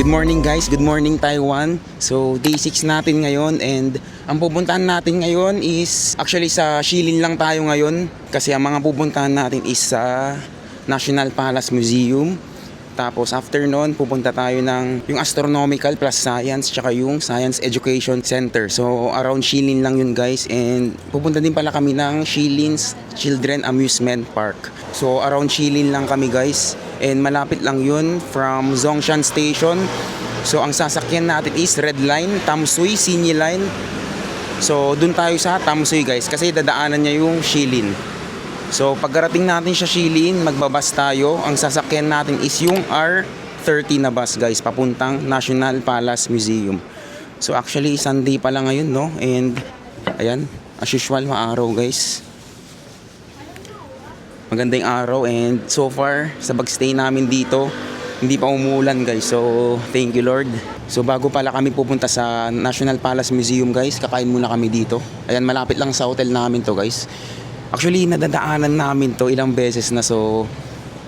Good morning guys, good morning Taiwan. So day 6 natin ngayon and ang pupuntahan natin ngayon is actually sa Shilin lang tayo ngayon kasi ang mga pupuntahan natin is sa National Palace Museum. Tapos after nun, pupunta tayo ng yung Astronomical plus Science tsaka yung Science Education Center. So around Shilin lang yun guys, and pupunta din pala kami ng Shilin's Children Amusement Park. So around Shilin lang kami guys, and malapit lang yun from Zhongshan Station. So ang sasakyan natin is Red Line, Tamsui, Sinyi Line. So dun tayo sa Tamsui guys kasi dadaanan niya yung Shilin. So pagkarating natin sa Shilin, magbabas tayo. Ang sasakyan natin is yung R30 na bus guys, papuntang National Palace Museum. So actually Sunday pa lang ngayon, no? And ayan, as usual maaraw guys. Magandang araw, and so far sa pagstay namin dito, hindi pa umuulan guys. So thank you Lord. So bago pala kami pupunta sa National Palace Museum guys, kakain muna kami dito. Ayan, malapit lang sa hotel namin to guys. Actually, nadadaanan namin to ilang beses na, so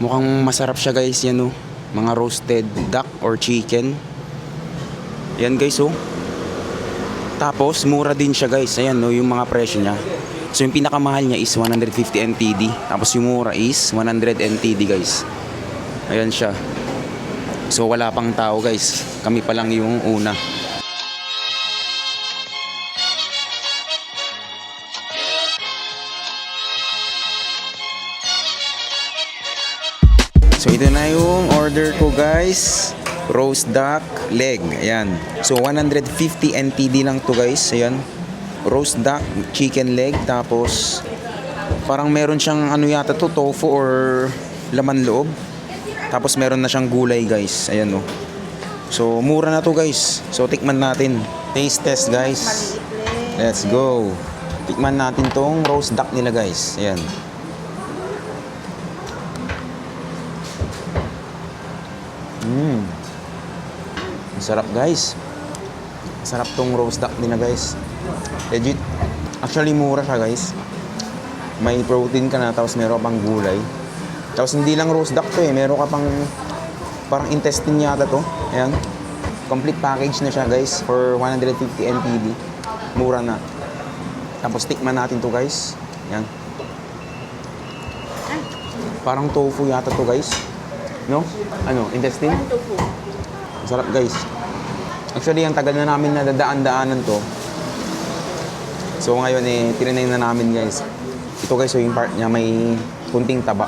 mukhang masarap siya guys, yan oh. Mga roasted duck or chicken. Yan guys oh. Tapos mura din siya guys, ayan oh, yung mga presyo niya. So yung pinakamahal niya is 150 NTD. Tapos yung mura is 100 NTD guys. Ayan siya. So wala pang tao guys, kami pa lang yung una. So ito na yung order ko guys, roast duck leg, ayan. So 150 NTD lang to guys, ayan. Roast duck chicken leg, tapos parang meron siyang ano yata to, tofu or laman loob. Tapos meron na siyang gulay guys, ayan oh. So mura na to guys, so tikman natin. Taste test guys, let's go. Tikman natin tong roast duck nila guys, ayan. Masarap guys. Masarap tong roast duck din na guys. Legit. Actually mura siya guys. May protein ka na, tapos meron ka pang gulay. Tapos hindi lang roast duck to eh. Meron ka pang parang intestine yata to. Ayan. Complete package na siya guys for 150 NTD. Mura na. Tapos tikman natin to guys. Ayan. Parang tofu yata to guys. No? Ano? Intestine? Tofu. Masarap guys. Actually, ang tagal na namin nadadaan-daanan to. So ngayon eh, tinanay na namin guys. Ito guys, so yung part niya may kunting taba.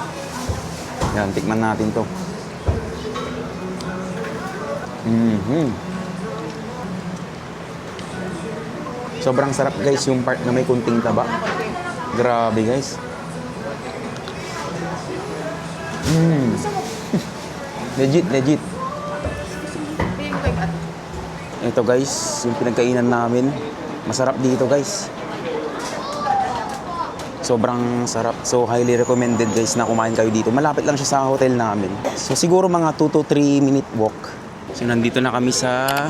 Yan, tikman natin to. Sobrang sarap guys yung part na may kunting taba. Grabe guys. Legit. Ito guys, yung pinagkainan namin. Masarap dito guys. Sobrang sarap. So highly recommended guys na kumain kayo dito. Malapit lang siya sa hotel namin. So siguro mga 2 to 3 minute walk. So nandito na kami sa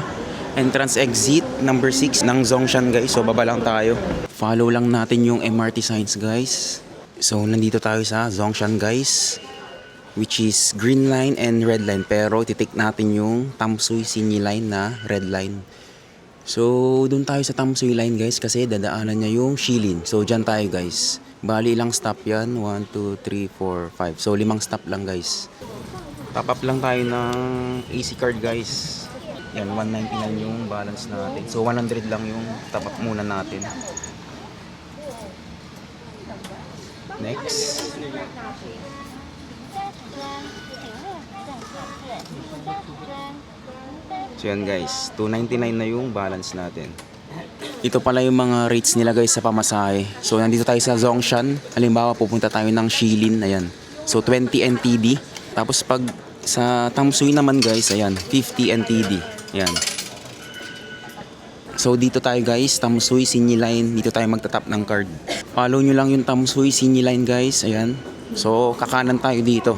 entrance exit number 6 ng Zhongshan guys. So baba lang tayo. Follow lang natin yung MRT signs guys. So nandito tayo sa Zhongshan guys, which is green line and red line, pero titik natin yung Tamsui Sinyi line na red line. So doon tayo sa Tamsui line guys kasi dadaanan niya yung Shilin. So dyan tayo guys. Bali ilang stop yan, 1, 2, 3, 4, 5. So 5 stop lang guys. Top up lang tayo ng AC card guys. Yan, 199 yung balance natin. So 100 lang yung top up muna natin. Next. So yan guys, 299 na yung balance natin. Ito pala yung mga rates nila guys sa pamasahe. So nandito tayo sa Zhongshan. Halimbawa pupunta tayo ng Shilin, ayan. So 20 NTD. Tapos pag sa Tamsui naman guys, ayan, 50 NTD. Ayan. So dito tayo guys, Tamsui Sinyi Line. Dito tayo magtatap ng card. Follow nyo lang yung Tamsui Sinyi Line guys, ayan. So kakanan tayo dito.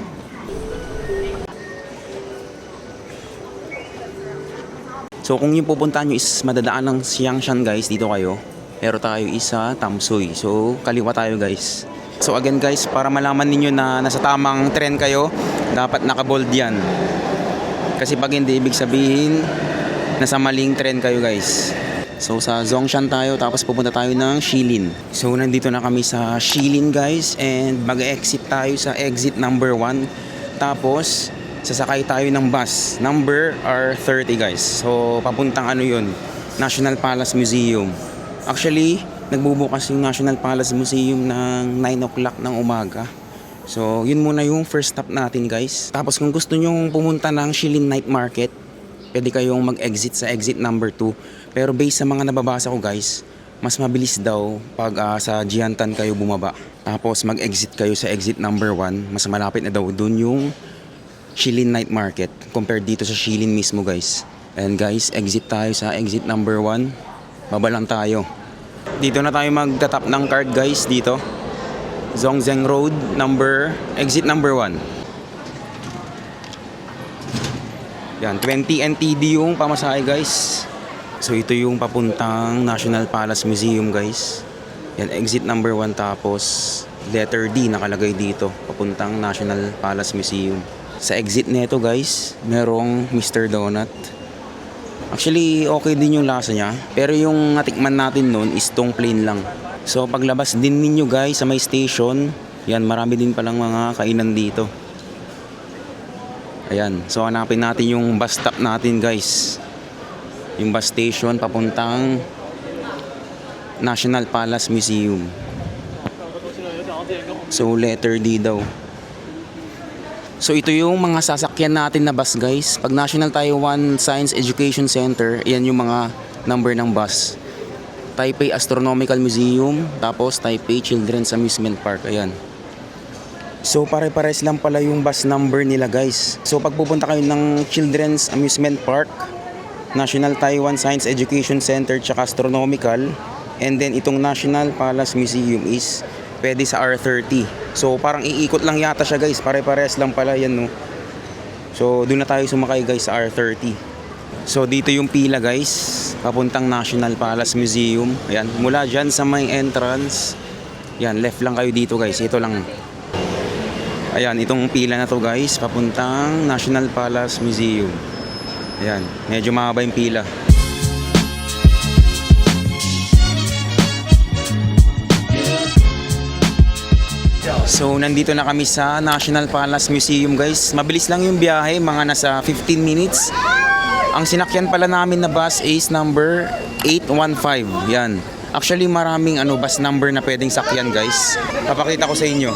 So kung yung pupuntahan nyo is madadaan ng Xiangshan guys, dito kayo. Pero tayo isa Tamsui. So kaliwa tayo guys. So again guys, para malaman ninyo na nasa tamang trend kayo, dapat naka-bold yan. Kasi pag hindi, ibig sabihin nasa maling trend kayo guys. So sa Zhongshan tayo, tapos pupunta tayo ng Shilin. So nandito na kami sa Shilin guys, and mag-exit tayo sa exit number 1. Tapos sasakay tayo ng bus number R30 guys. So papuntang ano yun, National Palace Museum. Actually nagbubukas yung National Palace Museum ng 9 o'clock ng umaga. So yun muna yung first stop natin guys. Tapos kung gusto nyong pumunta ng Shilin Night Market, pwede kayong mag-exit sa exit number 2. Pero based sa mga nababasa ko guys, mas mabilis daw pag sa Jiantan kayo bumaba. Tapos mag-exit kayo sa exit number 1. Mas malapit na daw dun yung Shilin Night Market compared dito sa Shilin mismo guys. And guys, exit tayo sa exit number 1. Baba lang tayo. Dito na tayo magtatap ng card guys dito. Zhongzheng Road, exit number 1. Yan, 20 NTD yung pamasahe guys. So ito yung papuntang National Palace Museum guys. Yan, exit number 1, tapos letter D nakalagay dito, papuntang National Palace Museum. Sa exit nito guys, merong Mr. Donut. Actually okay din yung lasa niya, pero yung natikman natin nun is tong plain lang. So paglabas din ninyo guys sa may station, yan, marami din palang mga kainan dito. Ayan, so hanapin natin yung bus stop natin guys. Yung bus station papuntang National Palace Museum. So letter D daw. So ito yung mga sasakyan natin na bus guys. Pag National Taiwan Science Education Center, yan yung mga number ng bus. Taipei Astronomical Museum, tapos Taipei Children's Amusement Park. Ayan. So pare-pares lang pala yung bus number nila guys. So pag pupunta kayo ng Children's Amusement Park, National Taiwan Science Education Center, tsaka Astronomical, and then itong National Palace Museum is pwede sa R30. So parang iikot lang yata siya guys, pare-pares lang pala yan no. So doon na tayo sumakay guys sa R30. So dito yung pila guys, papuntang National Palace Museum. Ayan, mula dyan sa may entrance, yan, left lang kayo dito guys, ito lang. Ayan, itong pila na to guys, papuntang National Palace Museum. Ayan, medyo mahaba yung pila. So nandito na kami sa National Palace Museum guys. Mabilis lang yung biyahe, mga nasa 15 minutes. Ang sinakyan pala namin na bus is number 815. Yan. Actually maraming bus number na pwedeng sakyan guys. Papakita ko sa inyo.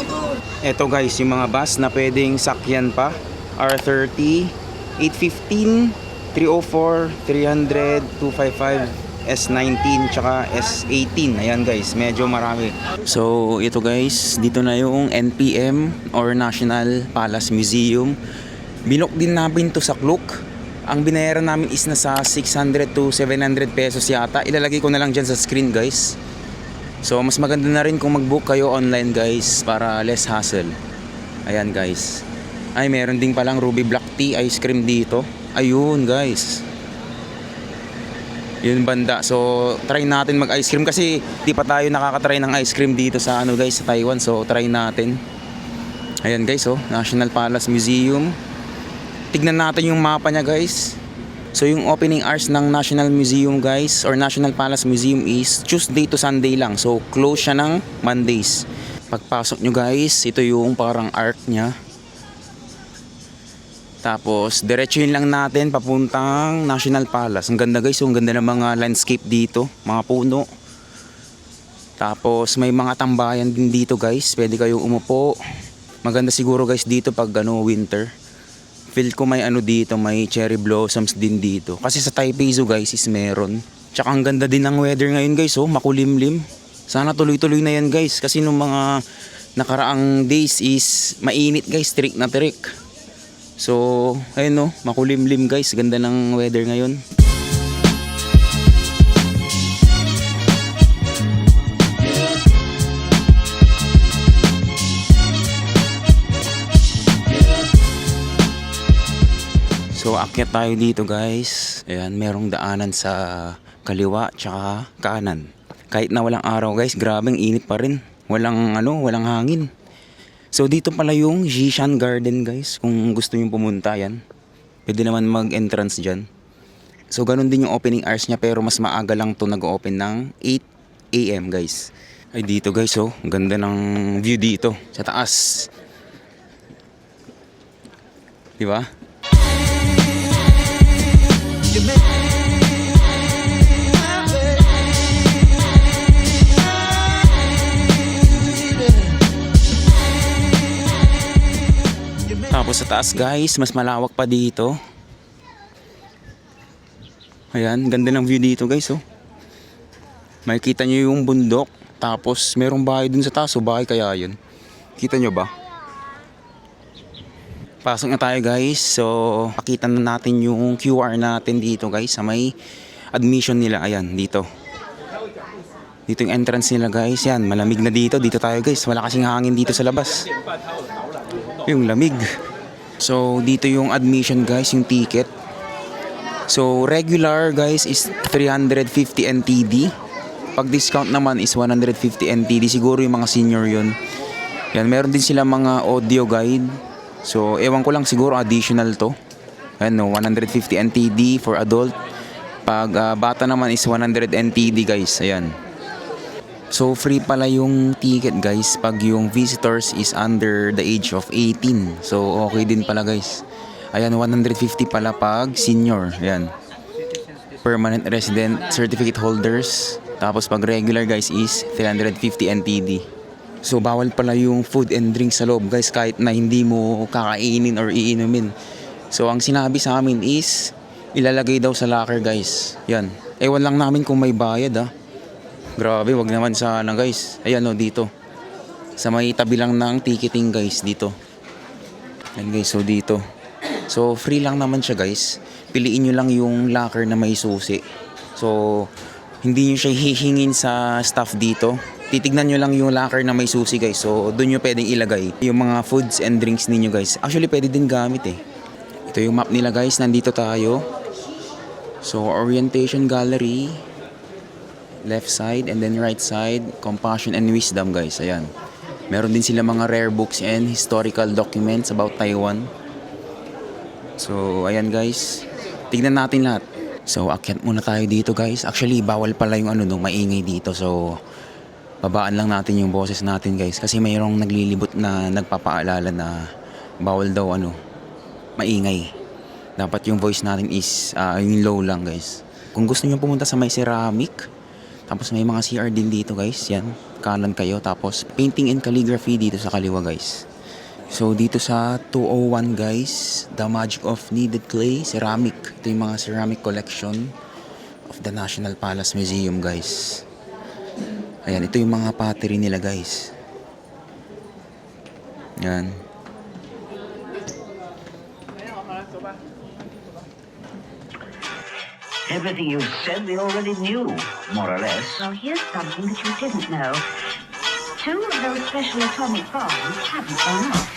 Ito guys, yung mga bus na pwedeng sakyan pa. R30, 815, 304, 300, 255, S19, tsaka S18. Ayan guys, medyo marami. So ito guys, dito na yung NPM or National Palace Museum. Binok din namin to sa Klook. Ang binayaran namin is nasa 600 to 700 pesos yata. Ilalagay ko na lang dyan sa screen guys. So mas maganda na rin kung mag-book kayo online guys para less hassle. Ayan guys. Ay, meron din palang Ruby Black Tea ice cream dito. Ayun guys, yun banda. So try natin mag ice cream kasi di pa tayo nakakatry ng ice cream dito sa guys, sa Taiwan. So try natin. Ayan guys, National Palace Museum. Tignan natin yung mapa niya guys. So yung opening hours ng National Museum guys, or National Palace Museum, is Tuesday to Sunday lang. So close siya ng Mondays. Pagpasok nyo guys, ito yung parang arc niya. Tapos, diretsuhin lang natin papuntang National Palace. Ang ganda guys, ang ganda ng mga landscape dito, mga puno. Tapos, may mga tambayan din dito guys. Pwede kayong umupo. Maganda siguro guys dito pag winter. Feel ko may dito, may cherry blossoms din dito. Kasi sa Taipei Zoo guys is meron. Tsaka ang ganda din ng weather ngayon guys, makulimlim. Sana tuloy-tuloy na yan guys. Kasi nung mga nakaraang days is mainit guys, trick na trick. So, ayun makulimlim guys. Ganda ng weather ngayon. So, akyat tayo dito guys. Ayan, merong daanan sa kaliwa tsaka kanan. Kahit na walang araw guys, grabeng init pa rin. Walang walang hangin. So dito pala yung Jishan Garden guys, kung gusto niyo pumunta yan. Pwede naman mag-entrance dyan. So ganun din yung opening hours niya, pero mas maaga lang to nag-open ng 8 AM guys. Ay dito guys, oh, ang ganda ng view dito sa taas. Di ba? Tapos sa taas guys, mas malawak pa dito. Ayan, ganda ng view dito guys, oh. Makikita nyo yung bundok. Tapos merong bahay dun sa taas, so bahay kaya yun. Kita nyo ba? Pasok na tayo guys. So pakita na natin yung QR natin dito guys sa may admission nila. Ayan, dito. Dito yung entrance nila guys. Yan, malamig na dito. Dito tayo guys. Wala kasing hangin dito sa labas. Yung lamig. So dito yung admission guys, yung ticket. So regular guys is 350 NTD. Pag discount naman is 150 NTD. Siguro yung mga senior yun. Yan, meron din sila mga audio guide. So ewan ko lang, siguro additional to. Ayan, no, 150 NTD for adult. Pag bata naman is 100 NTD guys. Ayan. So free pala yung ticket guys pag yung visitors is under the age of 18. So okay din pala guys. Ayan, 150 pala pag senior. Ayan. Permanent resident certificate holders. Tapos pag regular guys is 350 NTD. So bawal pala yung food and drink sa loob guys, kahit na hindi mo kakainin or iinumin. So ang sinabi sa amin is ilalagay daw sa locker guys. Yan. Ewan lang namin kung may bayad ah. Grabe, wag naman sana guys. Ayan o, dito. Sa may tabi lang ng ticketing guys, dito. Ayan guys, so dito. So free lang naman siya guys. Piliin nyo lang yung locker na may susi. So hindi nyo siya hihingin sa staff dito. Titignan nyo lang yung locker na may susi guys. So doon nyo pwedeng ilagay yung mga foods and drinks ninyo guys. Actually pwede din gamit eh. Ito yung map nila guys. Nandito tayo. So orientation gallery, left side, and then right side, compassion and wisdom guys. Ayan. Meron din sila mga rare books and historical documents about Taiwan. So ayan guys, tignan natin lahat. So akyat muna tayo dito guys. Actually bawal pala yung maingay dito. So babaan lang natin yung boses natin guys. Kasi mayroong naglilibot na nagpapaalala na bawal daw maingay. Dapat yung voice natin is yung low lang guys. Kung gusto nyo pumunta sa may ceramic, tapos may mga CR din dito guys. Yan, kanan kayo. Tapos painting and calligraphy dito sa kaliwa guys. So dito sa 201 guys, The Magic of Kneaded Clay, ceramic. Ito yung mga ceramic collection of the National Palace Museum guys. Ayan, ito yung mga pottery nila guys. Yan. Everything you said we already knew, more or less. Well, here's something that you didn't know. 2 of those special atomic bombs haven't gone off.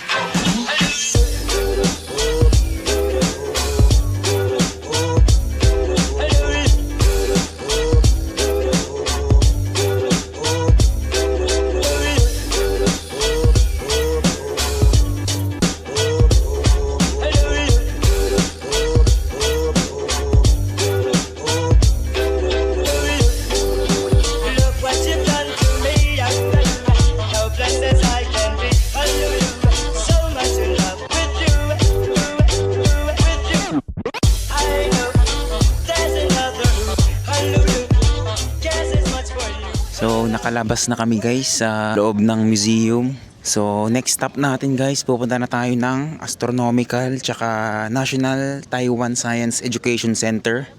So nakalabas na kami guys sa loob ng museum. So next stop natin guys, pupunta na tayo ng Astronomical tsaka National Taiwan Science Education Center.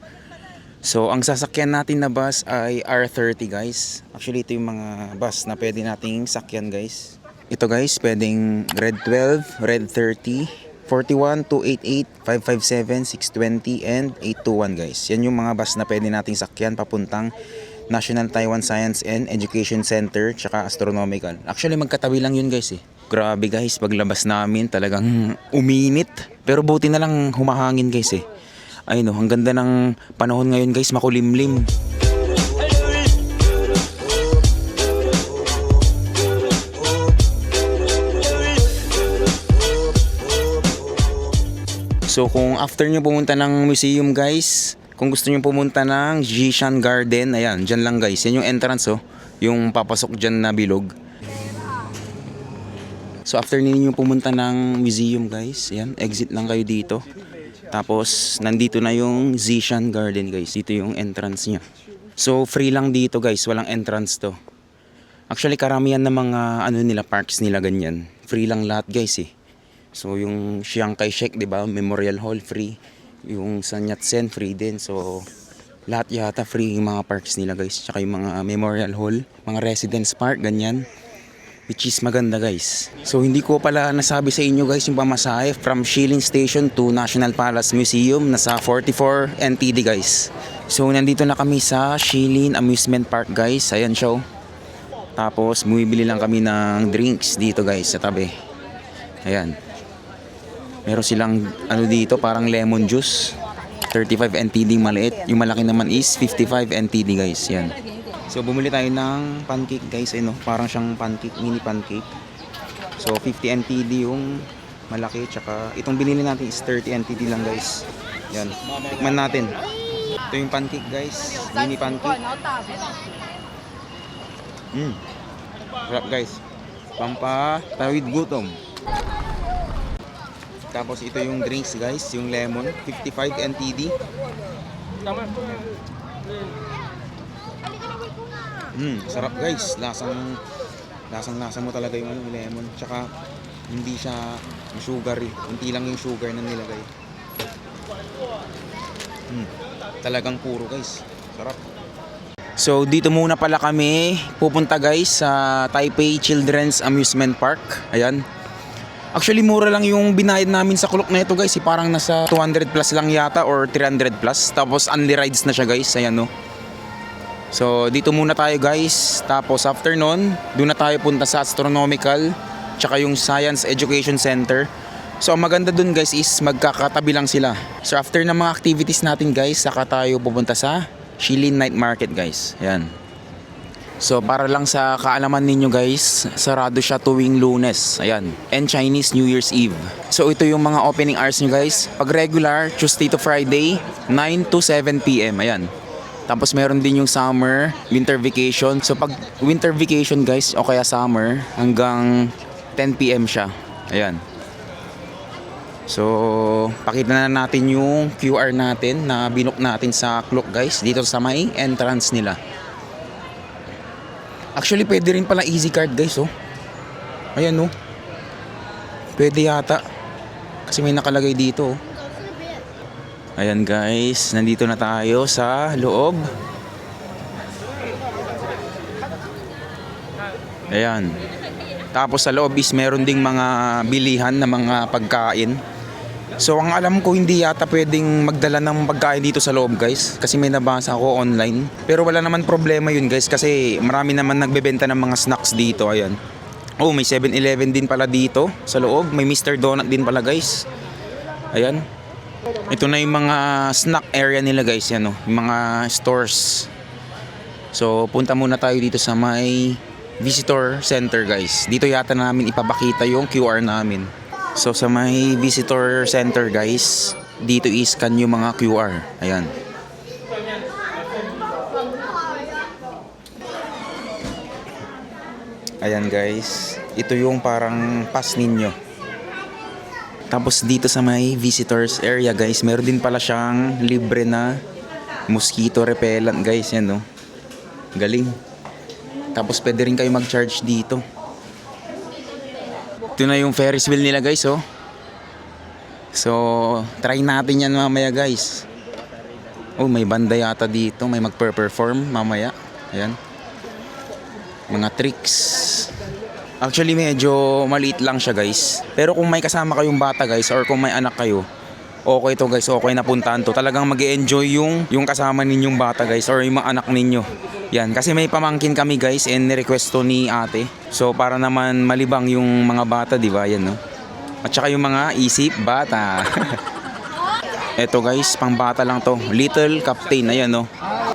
So ang sasakyan natin na bus ay R30 guys. Actually ito yung mga bus na pwede nating sakyan guys. Ito guys, pwedeng Red 12, Red 30, 41, 288, 557, 620, and 821 guys. Yan yung mga bus na pwede nating sakyan papuntang National Taiwan Science and Education Center tsaka Astronomical. Actually magkatabi lang yun guys eh. Grabe guys, paglabas namin talagang uminit. Pero buti na lang humahangin guys eh. Ay no, ang ganda ng panahon ngayon guys, makulimlim. So kung after nyo pumunta ng museum guys, kung gusto nyo pumunta ng Jishan Garden, ayan, dyan lang guys. Yan yung entrance oh, yung papasok dyan na bilog. So after ninyo pumunta ng museum guys, ayan, exit lang kayo dito. Tapos nandito na yung Jishan Garden guys. Dito yung entrance niya. So free lang dito guys, walang entrance to. Actually karamihan ng mga ano nila, parks nila ganyan. Free lang lahat guys eh. So yung Chiang Kai-shek, 'di ba? Memorial Hall free. Yung Sun Yat-sen free din. So lahat yata free yung mga parks nila guys. Tsaka yung mga Memorial Hall, mga Residence Park ganyan. Which is maganda guys. So hindi ko pala nasabi sa inyo guys yung pamasahe from Shilin Station to National Palace Museum. Nasa 44 NTD guys. So nandito na kami sa Shilin Amusement Park guys. Ayan siya oh. Tapos bumibili lang kami ng drinks dito guys sa tabi. Ayan. Meron silang ano dito parang lemon juice. 35 NTD maliit. Yung malaki naman is 55 NTD guys. Yan. So bumili tayo ng pancake guys. Ano, parang siyang pancake, mini pancake. So 50 NTD yung malaki. Tsaka itong binili natin is 30 NTD lang guys. Yan. Tikman natin. Ito yung pancake guys. Mini pancake. Sarap guys. Pampatawid gutom. Tapos ito yung drinks guys, yung lemon, 55 NTD. Sarap guys. Lasang mo talaga yung ano, lemon. Tsaka hindi siya sugar eh. Kunti lang yung sugar na nilagay. Talagang puro guys. Sarap. So dito muna pala kami pupunta guys sa Taipei Children's Amusement Park. Ayan. Actually mura lang yung binayad namin sa kulok na ito guys. Parang nasa 200 plus lang yata or 300 plus. Tapos only rides na siya guys. Ayan no. So dito muna tayo guys. Tapos after nun, doon na tayo punta sa Astronomical tsaka yung Science Education Center. So ang maganda dun guys is magkakatabi lang sila. So after ng mga activities natin guys, saka tayo pupunta sa Shilin Night Market guys. Ayan. So para lang sa kaalaman ninyo guys, sarado siya tuwing Lunes. Ayan. And Chinese New Year's Eve. So ito yung mga opening hours nyo guys. Pag regular, Tuesday to Friday, 9 to 7 PM. Ayan. Tapos meron din yung summer, winter vacation. So pag winter vacation guys, o kaya summer, hanggang 10 PM siya. Ayan. So, pakita na natin yung QR natin na binook natin sa clock guys. Dito sa may entrance nila. Actually, pwede rin pala easy card guys oh. Ayan oh. Pwede yata. Kasi may nakalagay dito oh. Ayan guys, nandito na tayo sa loob. Ayan. Tapos sa loob is meron ding mga bilihan na mga pagkain. So ang alam ko hindi yata pwedeng magdala ng pagkain dito sa loob guys. Kasi may nabasa ako online. Pero wala naman problema yun guys. Kasi marami naman nagbebenta ng mga snacks dito. Ayan. Oh, may 7-Eleven din pala dito sa loob. May Mr. Donut din pala guys. Ayan. Ito na yung mga snack area nila guys. Yan, oh, yung mga stores. So punta muna tayo dito sa may visitor center guys. Dito yata namin ipapakita yung QR namin. So sa may visitor center guys, dito i-scan yung mga QR. Ayan. Ayan guys. Ito yung parang pass ninyo. Tapos dito sa may visitors area guys, meron din pala siyang libre na mosquito repellent guys. Yan no. Galing. Tapos pwede rin kayo mag-charge dito. Ito na yung Ferris wheel nila guys oh. So try natin yan mamaya guys. Oh, may banda yata dito. May magper-perform mamaya. Ayan. Mga tricks. Actually medyo maliit lang siya guys. Pero kung may kasama kayong bata guys, or kung may anak kayo, okay to guys, okay na puntahan to. Talagang mag-e-enjoy yung kasama ninyong bata guys, or yung mga anak ninyo. Yan, kasi may pamangkin kami guys and nirequest to ni ate. So para naman malibang yung mga bata, di ba? Yan no. At saka yung mga isip bata. Eto guys, pang bata lang to. Little Captain, ayan no.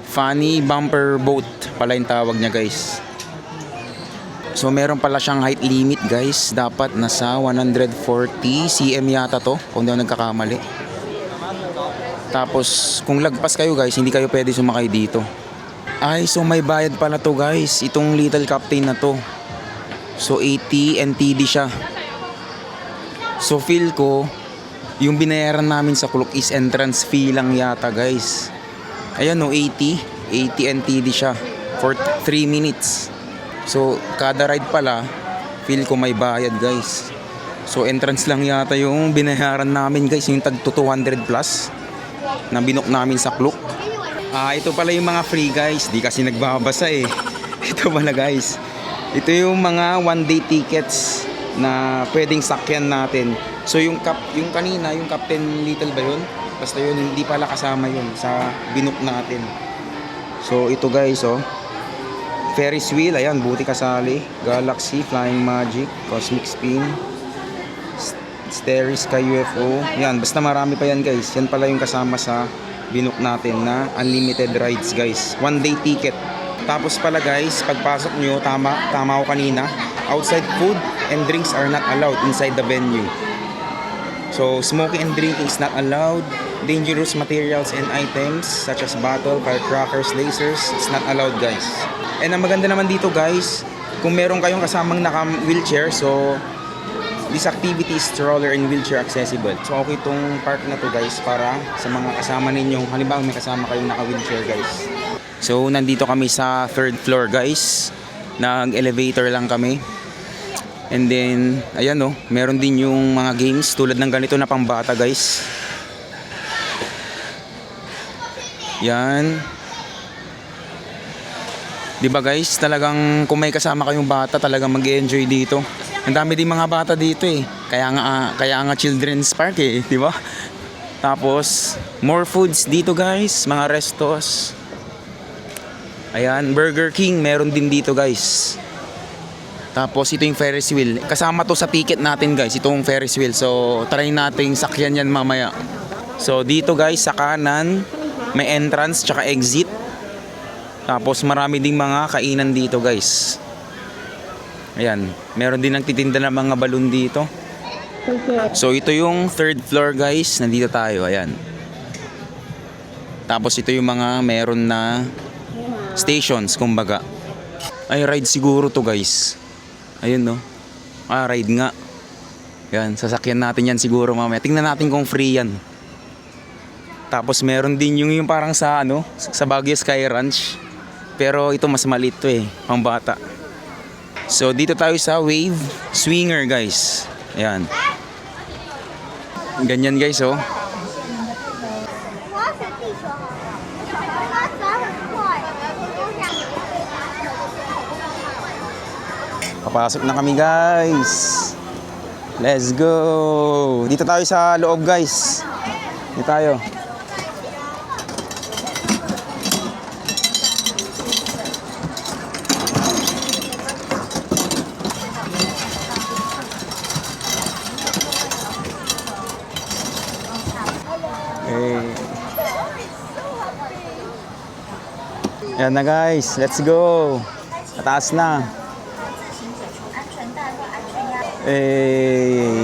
Funny bumper boat pala yung tawag niya guys. So meron pala siyang height limit guys. Dapat nasa 140 cm yata to, kung di ako nagkakamali. Tapos kung lagpas kayo guys, hindi kayo pwede sumakay dito. Ay, so may bayad pala to guys, itong Little Captain na to. So 80 NTD siya. So feel ko, yung binayaran namin sa Klook is entrance fee lang yata guys. Ayan no, 80 NTD siya for 3 minutes. So kada ride pala, feel ko may bayad guys. So entrance lang yata yung binayaran namin guys, yung tag 200 plus na binook namin sa Klook. Ito pala yung mga free guys, di kasi nagbabasa eh. Ito pala guys, ito yung mga one day tickets na pwedeng sakyan natin. So yung kanina, yung Captain Little ba yun? Basta yun, hindi pala kasama yun sa binook natin. So ito guys, oh. Ferris wheel, ayan, buti kasali. Galaxy, Flying Magic, Cosmic Spin, Starry Sky UFO. Yan, basta marami pa yan guys. Yan pala yung kasama sa binook natin na unlimited rides guys. One day ticket. Tapos pala guys, pagpasok nyo, tama ko kanina, outside food and drinks are not allowed inside the venue. So smoking and drinking is not allowed. Dangerous materials and items such as bottle, firecrackers, lasers, it's not allowed guys. And ang maganda naman dito guys, kung meron kayong kasamang naka-wheelchair, so this activity is stroller and wheelchair accessible. So okay itong park na to guys para sa mga kasama ninyong, halimbawa may kasama kayong naka-wheelchair guys. So nandito kami sa 3rd floor guys. Nag-elevator lang kami. And then ayan oh, meron din yung mga games tulad ng ganito na pambata guys. Yan. 'Di ba guys, talagang kung may kasama kayong bata, talagang mag-enjoy dito. Ang dami din mga bata dito eh. Kaya nga children's park eh, 'di ba? Tapos more foods dito guys, mga restos. Ayan, Burger King meron din dito guys. Tapos ito yung Ferris wheel. Kasama to sa ticket natin guys, itong Ferris wheel. So try nating sakyan yan mamaya. So dito guys sa kanan may entrance tsaka exit. Tapos marami ding mga kainan dito guys. Ayan, meron din nagtitinda ng mga balon dito. So ito yung 3rd floor guys, nandito tayo, ayan. Tapos ito yung mga meron na stations kumbaga. Ay, ride siguro to guys. Ayun no. Ride nga. Yan, sasakyan natin yan siguro mamaya. Tingnan natin kung free yan. Tapos meron din yung parang sa sa Baguio Sky Ranch. Pero ito mas maliit to eh, pambata. So dito tayo sa Wave Swinger guys. Ayan. Ganyan guys oh. Papasok na kami guys. Let's go. Dito tayo sa loob guys. Dito tayo. Yan na guys, let's go. Mataas na.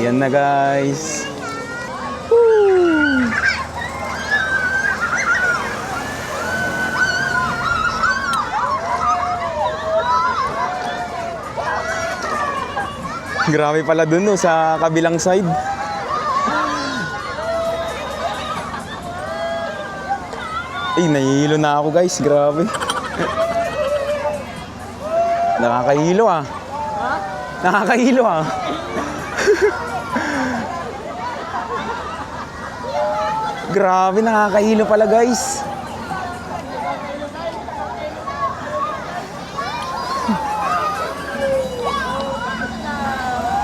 Yan na guys. Woo! Grabe pala dun no, sa kabilang side. Nahihilo na ako guys, grabe. Nakakahilo ah. Nakakahilo ah. Grabe, nakakahilo pala guys.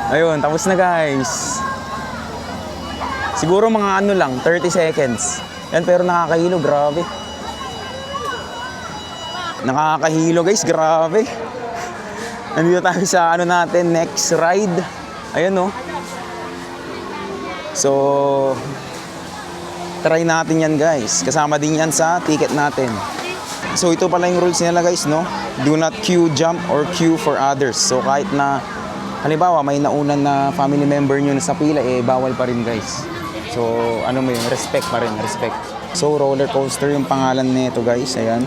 Ayun, tapos na guys. Siguro mga lang, 30 seconds. Yan, pero nakakahilo, grabe. Nakakahilo guys, grabe. Nandito tayo sa natin, next ride. Ayun no. So try natin yan guys. Kasama din yan sa ticket natin. So ito pala yung rules nila guys no. Do not queue, jump, or queue for others. So kahit na halimbawa may naunan na family member nyo na sa pila, bawal pa rin guys. So, ano mo yun, respect pa rin, respect. So, roller coaster yung pangalan nito guys, ayan.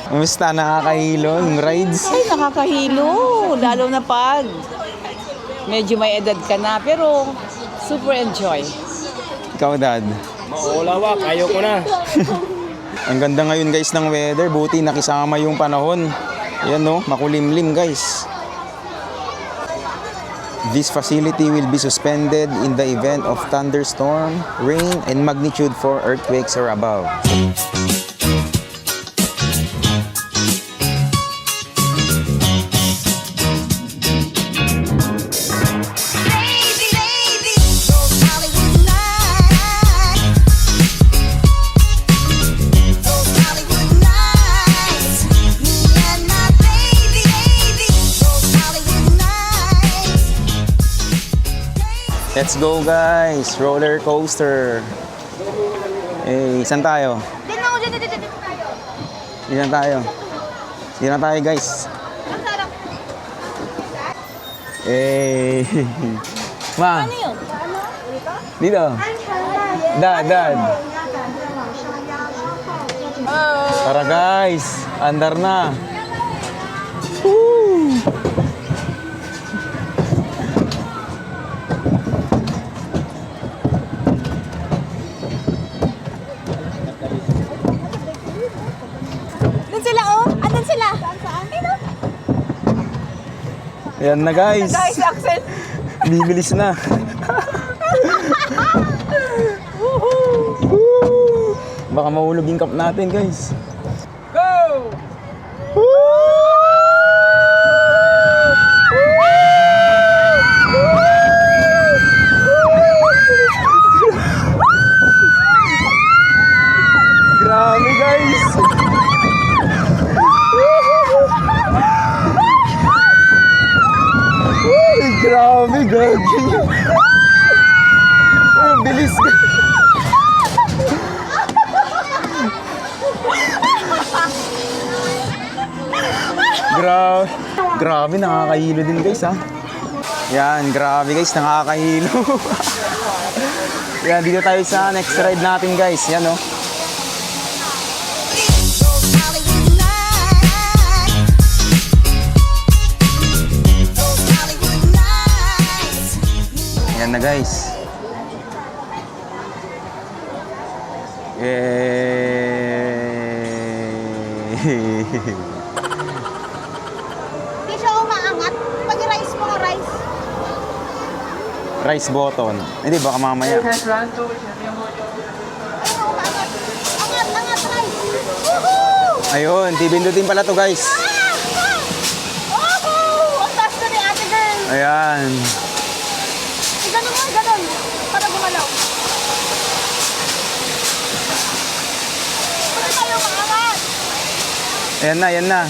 Kumusta? Nakakahilo yung rides? Ay, nakakahilo. Lalo na pag medyo may edad ka na. Pero super enjoy. Ikaw, Dad? Maulawak, ayoko na. Ang ganda ngayon guys ng weather. Buti nakisama yung panahon. Ayan no, makulimlim guys. This facility will be suspended in the event of thunderstorm, rain, and magnitude 4 earthquakes or above. Let's go guys! Roller coaster! Eh, saan tayo? Diyan tayo. Diyan na tayo guys. Eh, Ma! Dito. Dad. Tara guys! Andar na! Woo! Doon sila, oh. Andun sila. Ayan na guys! Guys, Axel. Bibilis na. Baka mahulog yung cup natin guys. Go! Grabe guys! Uy, grabe gagi! Uy, bilis ka! Grabe, nakakahilo din guys ha. Yan, grabe guys, nakakahilo. Yan, dito tayo sa next ride natin guys. Yan oh. Yan na guys. Hindi siya umaangat. Pag-rice mo nga rice. Rice button. Hindi, baka mamaya. Ayun, umaangat. Angat rice. Woohoo! Ayun, tibindutin pala to guys. Woohoo! Ang taas na ni ate girl. Ayan. Ganun mo, ganun. Para gumalaw. Pwede tayo umaangat. Ayan na, ayan na.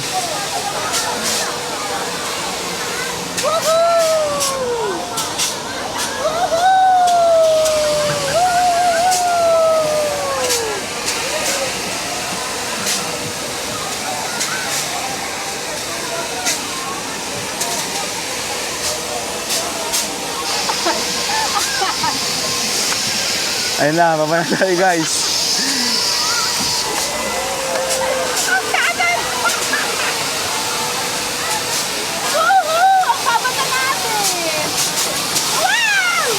Ayun na, baba na tayo guys. Woohoo! Ang baba na natin. Wow!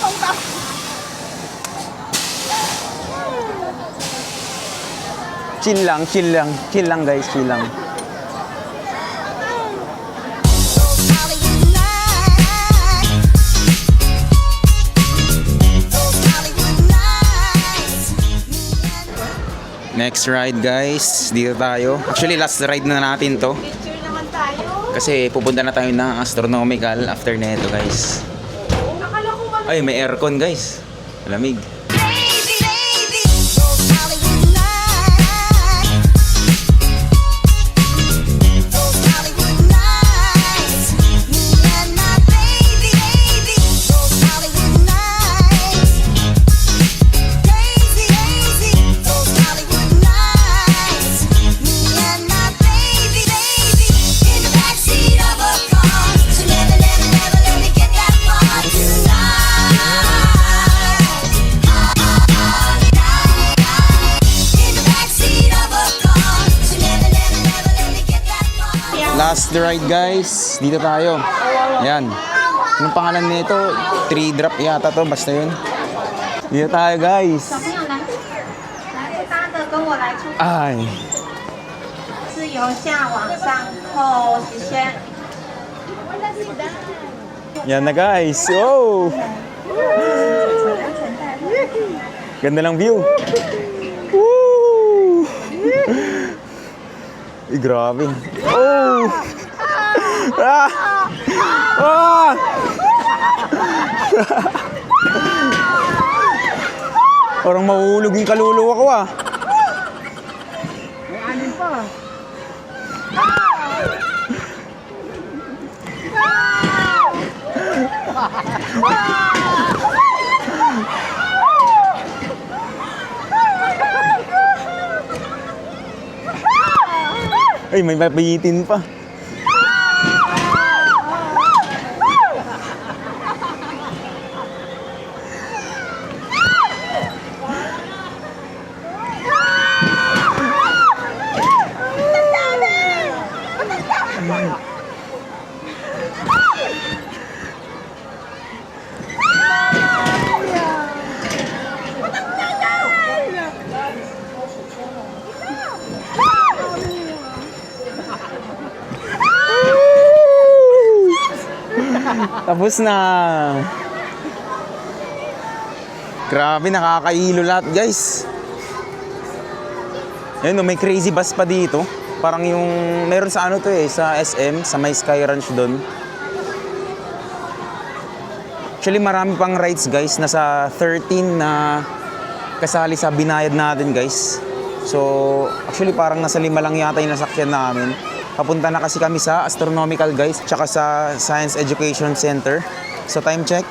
Ang taas. Chill lang guys, chill lang. Next ride guys, dito tayo. Actually last ride na natin to. Picture naman tayo. Kasi pupunta na tayo ng astronomical after neto guys. Akala ko ba Ay, may aircon guys. Malamig. last ride guys. Dito tayo. Ayan. Anong pangalan nito? 3 drop yata to. Basta yun. Dito tayo guys. 来，不搭的跟我来出， Ay. 是由下往上扣时间。 Yan na guys. Oh! Ganda lang view. Woo! Ay, grabe. Oh! Ah! Ah! Parang mahuhulog yung kaluluwa ko ah. Ay, may papihitin pa. Tapos na. Grabe, nakakailo lahat guys. Ayun, may crazy bus pa dito. Parang yung, meron sa ano to eh, sa SM, sa may Sky Ranch doon. Actually, marami pang rides guys. Nasa 13 na kasali sa binayad natin guys. So, actually parang nasa 5 lang yata yung nasakyan namin. Papunta na kasi kami sa Astronomical guys, tsaka sa Science Education Center. So time check,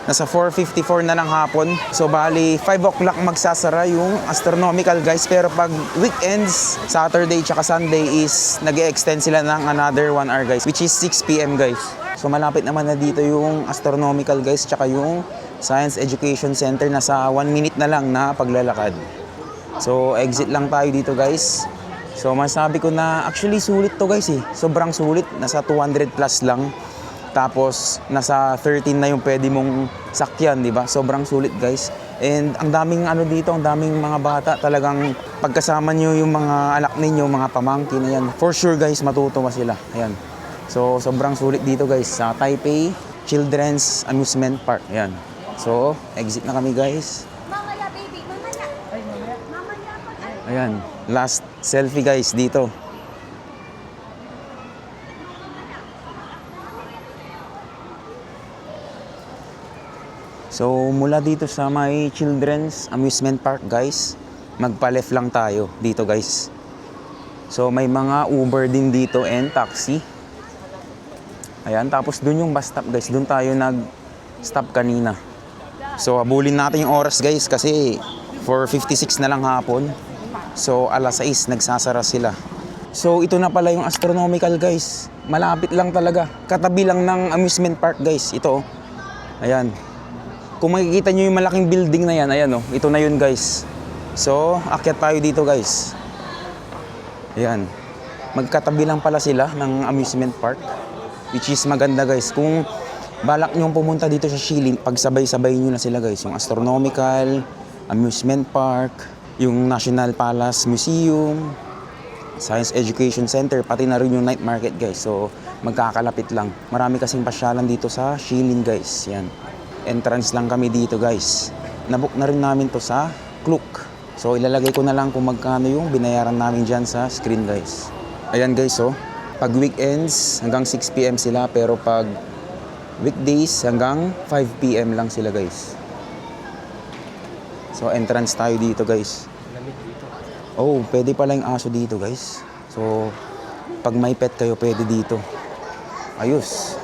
nasa 4:54 na ng hapon. So bali 5 o'clock magsasara yung Astronomical guys. Pero pag weekends, Saturday tsaka Sunday is nag-extend sila ng another 1 hour guys, which is 6 PM guys. So malapit naman na dito yung Astronomical guys, tsaka yung Science Education Center. Nasa 1 minute na lang na paglalakad. So exit lang tayo dito guys. So masabi ko na actually sulit to guys eh. Sobrang sulit. Nasa 200 plus lang. Tapos nasa 13 na yung pwede mong sakyan, di ba? Sobrang sulit guys. And ang daming ano dito, ang daming mga bata. Talagang pagkasama nyo yung mga anak ninyo, mga pamangkin na yan. For sure guys, matutuwa sila. Ayan. So sobrang sulit dito guys sa Taipei Children's Amusement Park. Ayan. So exit na kami guys. Mamaya, baby, mamaya. Mamaya pag Ayan. Last selfie guys dito. So mula dito sa may Children's Amusement Park guys, magpa-left lang tayo dito guys. So may mga Uber din dito and taxi. Ayan, tapos dun yung bus stop guys, dun tayo nag-stop kanina. So habulin natin yung oras guys kasi 4:56 na lang hapon. So alas 6 nagsasara sila. So ito na pala yung Astronomical guys. Malapit lang talaga. Katabi lang ng amusement park guys. Ito oh. Ayan. Kung makikita nyo yung malaking building na yan, ayan oh. Ito na yun guys. So akyat tayo dito guys. Ayan. Magkatabi lang pala sila ng amusement park. Which is maganda guys. Kung balak nyo pumunta dito sa Shilin, pagsabay-sabay nyo na sila guys. Yung Astronomical, amusement park, yung National Palace Museum, Science Education Center, pati na rin yung night market guys. So magkakalapit lang. Marami kasing pasyalan dito sa Shilin guys. Yan. Entrance lang kami dito guys. Nabook na rin namin to sa Klook. So ilalagay ko na lang kung magkano yung binayaran namin dyan sa screen guys. Ayan guys oh. Pag weekends hanggang 6 PM sila, pero pag weekdays hanggang 5 PM lang sila guys. So entrance tayo dito guys. Oh, pwede pala yung aso dito guys. So pag may pet kayo, pwede dito. Ayos.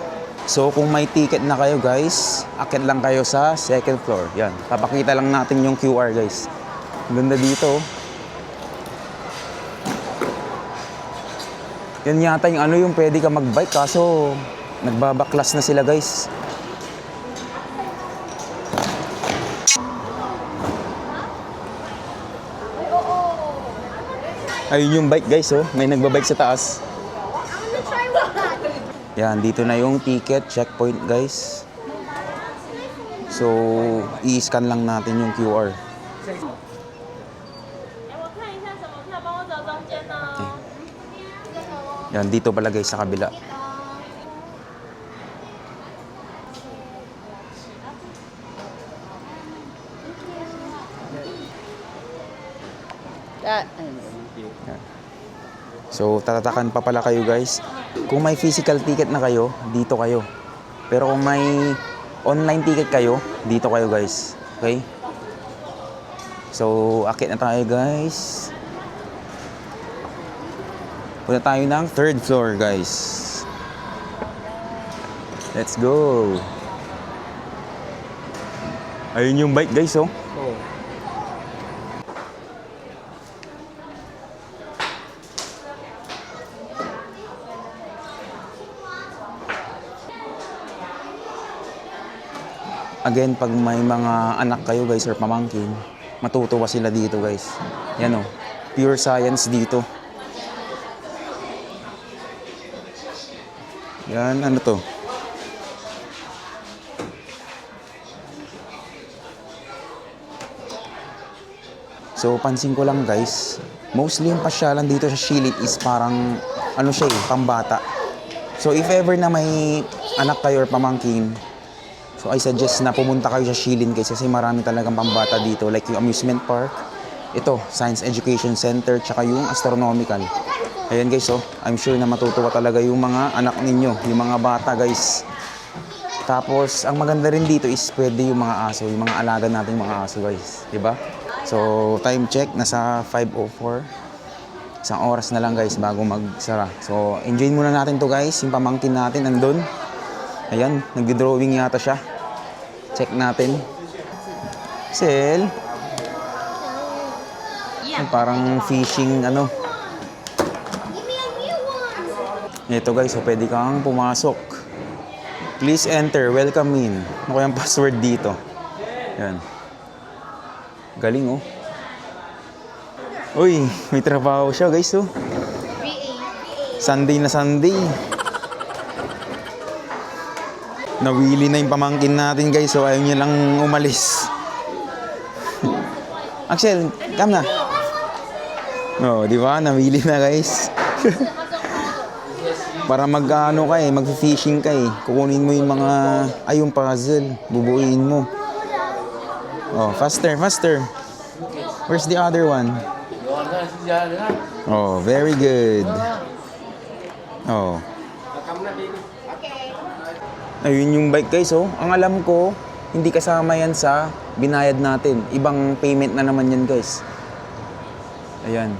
So kung may ticket na kayo guys, akit lang kayo sa second floor. Yan. Papakita lang natin yung QR guys. Ganda dito. Yan yata yung ano yung pwede ka magbike, kaso nagbabaklas na sila guys. Ayun yung bike guys oh, may nagbabike sa taas. I'm gonna try Yan, dito na yung ticket checkpoint guys. So, i-scan lang natin yung QR. Yan, dito pala guys sa kabila. So, tatatakan pa pala kayo guys. Kung may physical ticket na kayo, dito kayo. Pero kung may online ticket kayo, dito kayo guys. Okay? So, akit na tayo guys. Punta tayo ng 3rd floor guys. Let's go. Ayun yung bike guys oh. Again, pag may mga anak kayo guys or pamangkin, matutuwa sila dito guys. Yan o, pure science dito. Yan, ano to? So, pansin ko lang guys, mostly yung pasyalan dito sa Shilin is parang, ano siya eh, pambata. So, if ever na may anak kayo or pamangkin, so I suggest na pumunta kayo sa Shilin guys kasi marami talagang pambata dito. Like yung amusement park, ito, Science Education Center, tsaka yung astronomical. Ayan guys, oh, I'm sure na matutuwa talaga yung mga anak ninyo, yung mga bata guys. Tapos, ang maganda rin dito is pwede yung mga aso, yung mga alaga nating mga aso guys. Diba? So, time check, nasa 5:04. Isang oras na lang guys bago magsara. So, enjoy muna natin to guys. Yung pamangkin natin nandun. Ayan, nag-drawing yata siya. Check natin. Sel. Ay, parang fishing ano. Ito guys, so pwede kang pumasok. Please enter, welcome in. Ano kayang password dito? Ayan. Galing oh. Uy, may trabaho siya guys oh. Sunday na Sunday. Nawili na yung pamangkin natin guys, so ayaw niya lang umalis. Axel, come na. No, di ba? Nawili na guys. Para mag-ano ka eh, mag-fishing ka eh. Kukunin mo yung mga, yung puzzle. Bubuuin mo. Oh, faster, faster. Where's the other one? Oh, very good. Oh. Ayun yung bike guys oh. Ang alam ko, hindi kasama yan sa binayad natin. Ibang payment na naman yan guys. Ayan.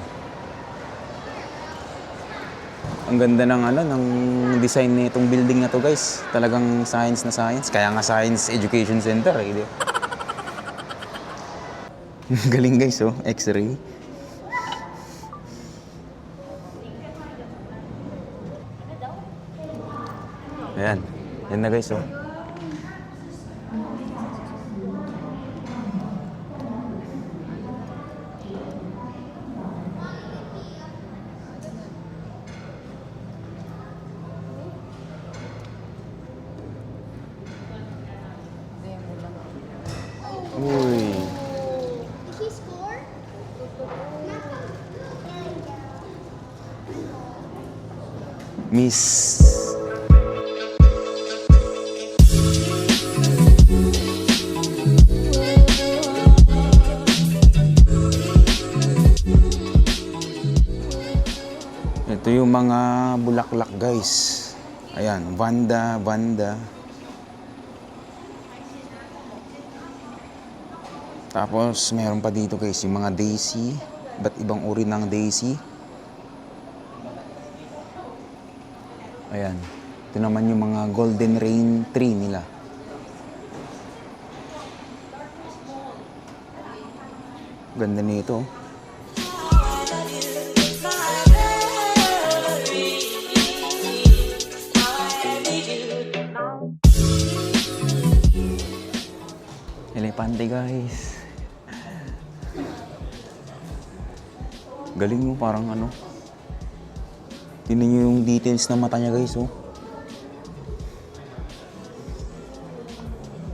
Ang ganda ng ano, ng design nitong building na to guys. Talagang science na science. Kaya nga Science Education Center eh. Galing guys oh, X-ray. Ayan. Yan na guys oh. Uy. Did he score? Miss. Ito yung mga bulaklak guys. Ayan, Vanda, Vanda. Tapos meron pa dito guys yung mga daisy. Ba't ibang uri ng daisy? Ayan. Ito naman yung mga golden rain tree nila. Ganda nito. Elepante guys. Galing mo, parang ano. Tingnan nyo yung details ng mata niya guys, oh.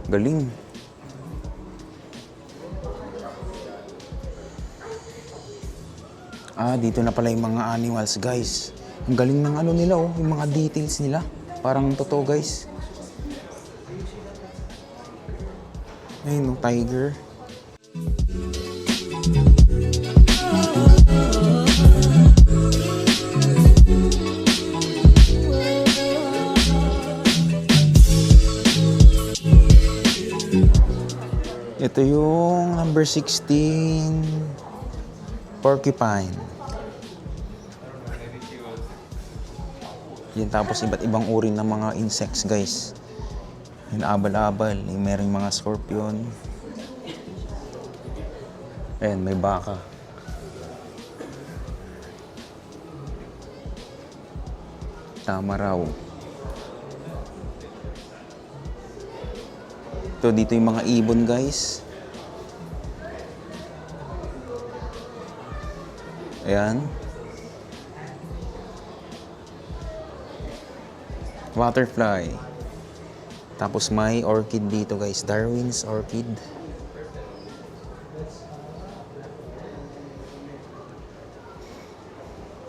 Galing. Dito na pala yung mga animals guys. Ang galing ng ano nila, oh. Yung mga details nila. Parang totoo guys. Ayun, oh, tiger. Ito yung number 16 porcupine. Yan, tapos iba't ibang uri ng mga insects guys. Yung abal-abal, yung merong mga scorpion. Ayan, may baka. Tama raw. Ito, dito yung mga ibon guys. Ayan. Butterfly. Tapos may orchid dito guys. Darwin's orchid.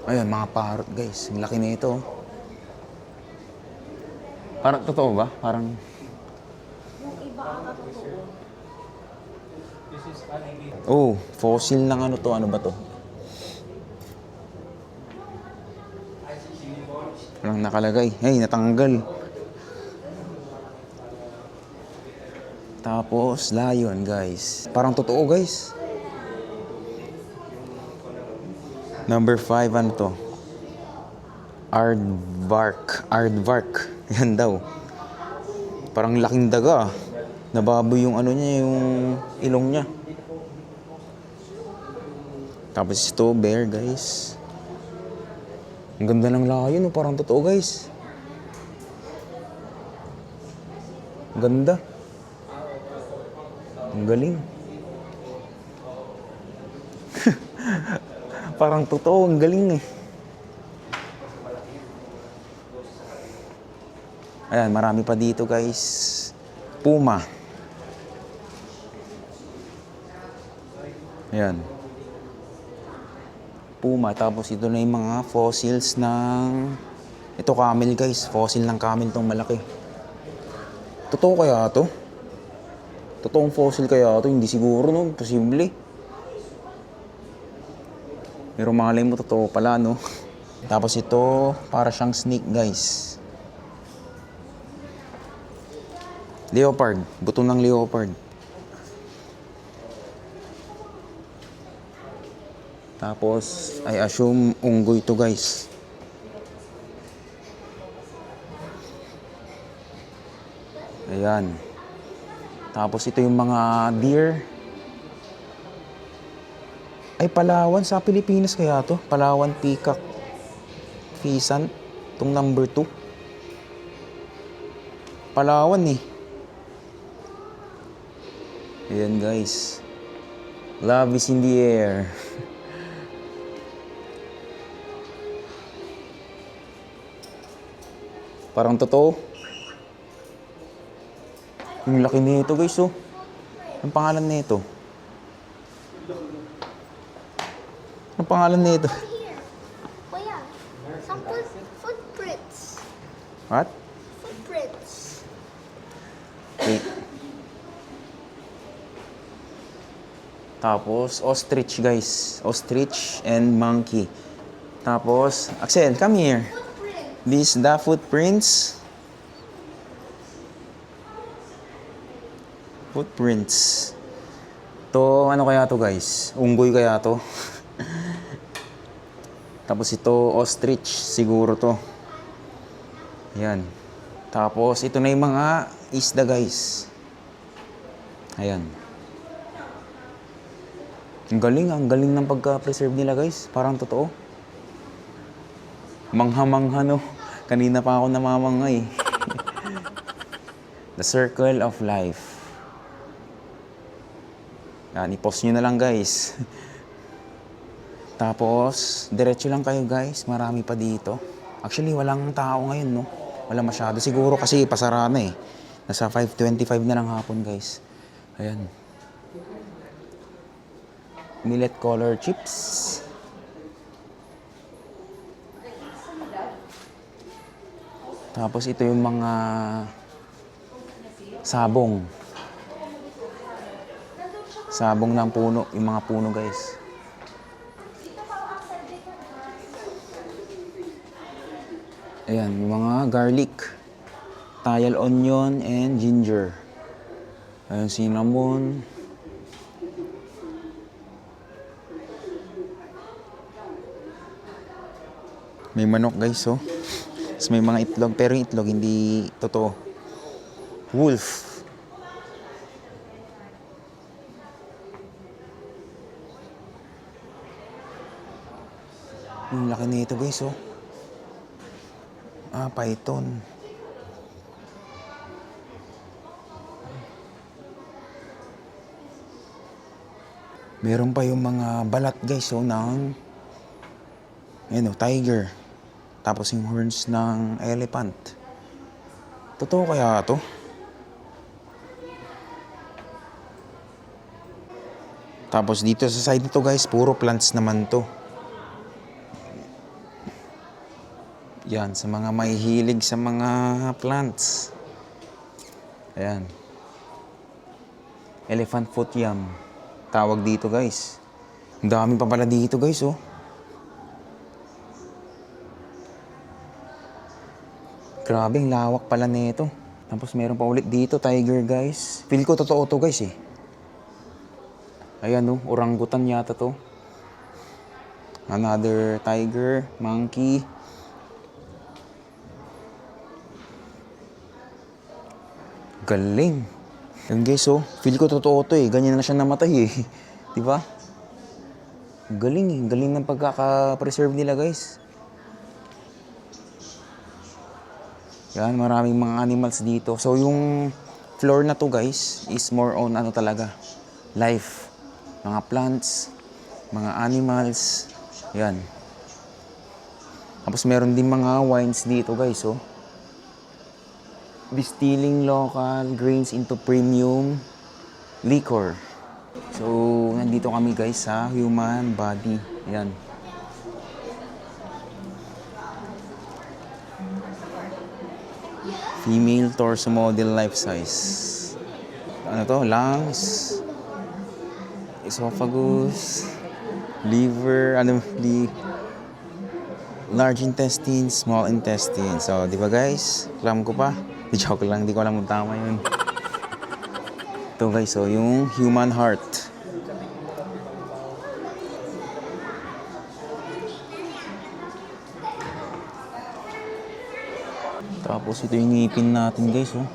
Ayan, mga parrot guys. Ang laki na ito. Parang totoo ba? Parang... Oh, fossil ng ano to. Ano ba to? Walang nakalagay. Hey, natanggal. Tapos, lion, guys. Parang totoo, guys. Number 5, ano to? Aardvark. Aardvark. Yan daw. Parang laking daga. Nababoy yung ano niya, yung ilong niya. Tapos ito, bear, guys. Ang ganda ng lion, no? Parang totoo, guys. Ang ganda. Ang galing. Parang totoo, ang galing eh. Ayan, marami pa dito guys. Puma. Ayan. Puma. Tapos ito na yung mga fossils ng... Ito camel guys. Fossil ng camel tong malaki. Totoo kaya to? Totoong fossil kaya ito? Hindi siguro, no? Posible. Pero malay mo, totoo pala, no? Tapos ito, para siyang snake, guys. Leopard. Buto ng leopard. Tapos, I assume, unggoy to, guys. Ayan. Tapos ito yung mga deer. Ay, Palawan. Sa Pilipinas kaya to? Palawan, peacock, pheasant. Itong number 2. Palawan eh. Ayan guys. Love is in the air. Parang totoo. Yung laki nito guys, oh. Ang pangalan nito? Ang pangalan nito? Kuya, some footprints. What? Footprints. Wait. Tapos, ostrich guys. Ostrich and monkey. Tapos, Axel, come here. These the footprints. Footprints. To, ano kaya to guys? Unggoy kaya to? Tapos ito, ostrich. Siguro to. Ayan. Tapos, ito na yung mga isda guys. Ayan. Ang galing ng pagka-preserve nila guys. Parang totoo. Mangha-mangha no. Kanina pa ako namamangay. The circle of life. Yan, i-post nyo na lang guys. Tapos, diretso lang kayo guys. Marami pa dito. Actually, walang tao ngayon, no? Wala masyado. Siguro kasi pasara na eh. Nasa 5:25 na lang hapon, guys. Ayan. Millet color chips. Tapos ito yung mga sabong. Sabong ng puno. Yung mga puno, guys. Ayan, yung mga garlic. Tayal onion and ginger. Ayan, cinnamon. May manok, guys, oh. Tapos may mga itlog, pero yung itlog hindi totoo. Wolf. Yung laki nito, guys, oh. Python. Meron pa yung mga balat, guys, oh, ng tiger. Tapos yung horns ng elephant. Totoo kaya to? Tapos dito sa side nito, guys, puro plants naman to. Yan, sa mga mahihilig sa mga plants. Ayan. Elephant foot yam. Tawag dito, guys. Ang dami pa pala dito, guys, oh. Grabe, ang lawak pala nito. Tapos meron pa ulit dito, tiger, guys. Feel ko totoo to, guys, eh. Ayan, oh, orangutan yata to. Another tiger, monkey. Galing. Yan, guys, oh. Feel ko totoo to, eh. Ganyan na siya namatay, eh. Diba? Galing, eh. Galing ng pagkaka-preserve nila, guys. Yan, maraming mga animals dito. So, yung floor na to, guys, is more on ano talaga, life. Mga plants, mga animals. Yan. Tapos meron din mga wines dito, guys, oh. Distilling local grains into premium liquor. So, nandito kami, guys, sa human body. Yan. Female torso model life size. Ano to? Lungs, esophagus, liver, large intestine, small intestine. So, di ba, guys? Alam ko pa. Joke lang, di ko alam kung tama yun. Ito, guys, so yung human heart. Tapos ito yung ngipin natin, guys, oh.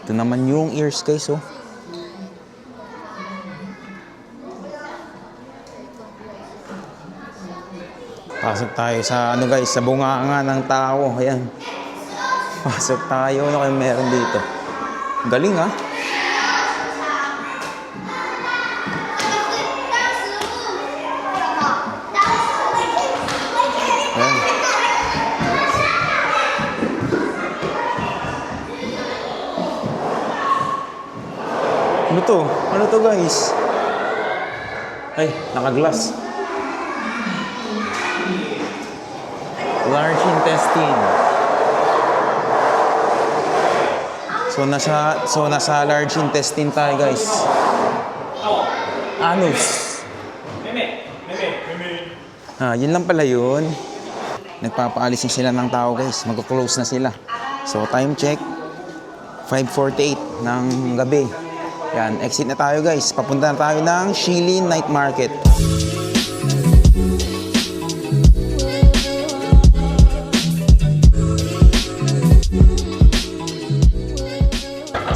Ito naman yung ears, guys, oh. Pasok tayo sa guys, sa bunganga ng tao. Ayan. Pasok tayo. Ano kayo meron dito? Galing, ha? Ayan. Ano to? Ano to, guys? Ay, naka-glass. Large intestine. So nasa large intestine tayo, guys. Anus. Yun lang pala yun. Nagpapaalis na sila ng tao, guys. Mag-close na sila. So time check 5:48 ng gabi. Yan, exit na tayo, guys. Papunta na tayo ng Shilin Night Market.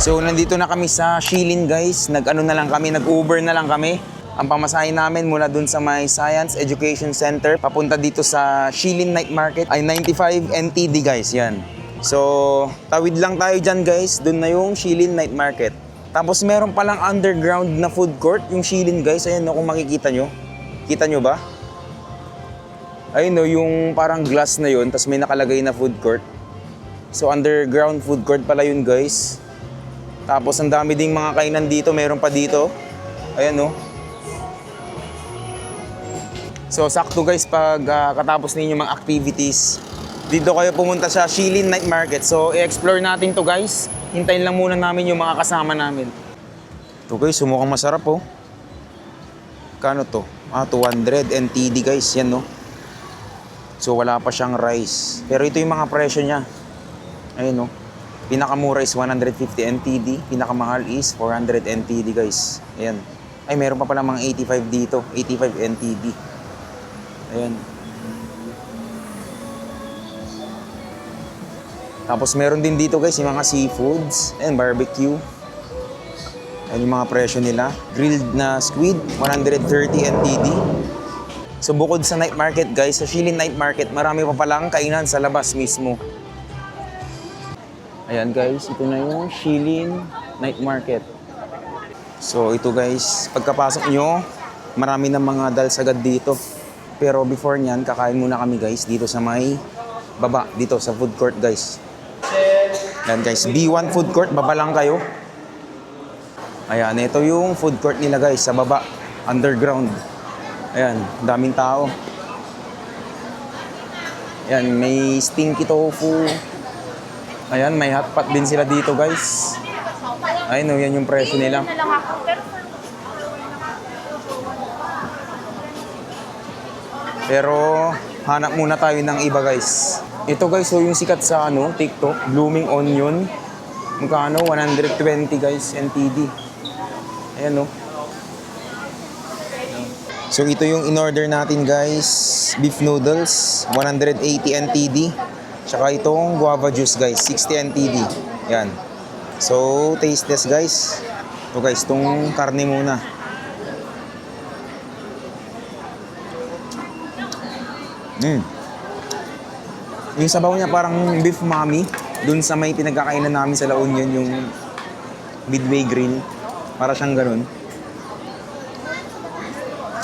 So, nandito na kami sa Shilin, guys. Nag-Uber na lang kami. Ang pamasahin namin mula dun sa may Science Education Center, papunta dito sa Shilin Night Market, ay 95 NTD, guys. Yan. So, tawid lang tayo dyan, guys. Dun na yung Shilin Night Market. Tapos meron palang underground na food court, yung Shilin guys. Ayan no, kung makikita nyo. Kita nyo ba? Ayun no, yung parang glass na yun, tapos may nakalagay na food court. So underground food court pala yun guys. Tapos ang dami ding mga kainan dito, meron pa dito. Ayan no. So sakto guys, pag katapos ninyo mga activities, dito kayo pumunta sa Shilin Night Market. So i-explore natin to guys. Hintayin lang muna namin yung mga kasama namin. Ito guys, mukhang masarap oh. Kano to? 200 NTD guys, yan no. So wala pa siyang rice. Pero ito yung mga presyo niya. Ayun no. Pinakamura is 150 NTD, pinakamahal is 400 NTD guys. Ayan. Ay meron pa pala mga 85 dito, 85 NTD. Ayan. Tapos meron din dito guys yung mga seafoods and barbecue. Ayan yung mga presyo nila. Grilled na squid, 130 NTD. So bukod sa night market guys, sa Shilin Night Market, marami pa palang kainan sa labas mismo. Ayan guys, ito na yung Shilin Night Market. So ito guys, pagkapasok nyo, marami na mga dalsagad dito. Pero before nyan, kakain muna kami guys dito sa may baba, dito sa food court guys. Ayan guys, B1 food court, baba lang kayo. Ayan, ito yung food court nila guys, sa baba, underground. Ayan, daming tao. Ayan, may stinky tofu. Ayan, may hotpot din sila dito guys. Ayun o, yan yung presyo nila. Pero hanap muna tayo ng iba guys. Ito guys, so yung sikat sa TikTok, blooming onion. Magkano? 120 guys, NTD. Ayan o. So ito yung in-order natin guys, beef noodles, 180 NTD. Tsaka itong guava juice guys, 60 NTD. Yan. So, taste test guys. Ito guys, itong karne muna. Yung sabaw niya parang beef mami. Dun sa may pinagkakainan namin sa La Union, yung Midway Grill. Para siyang ganun.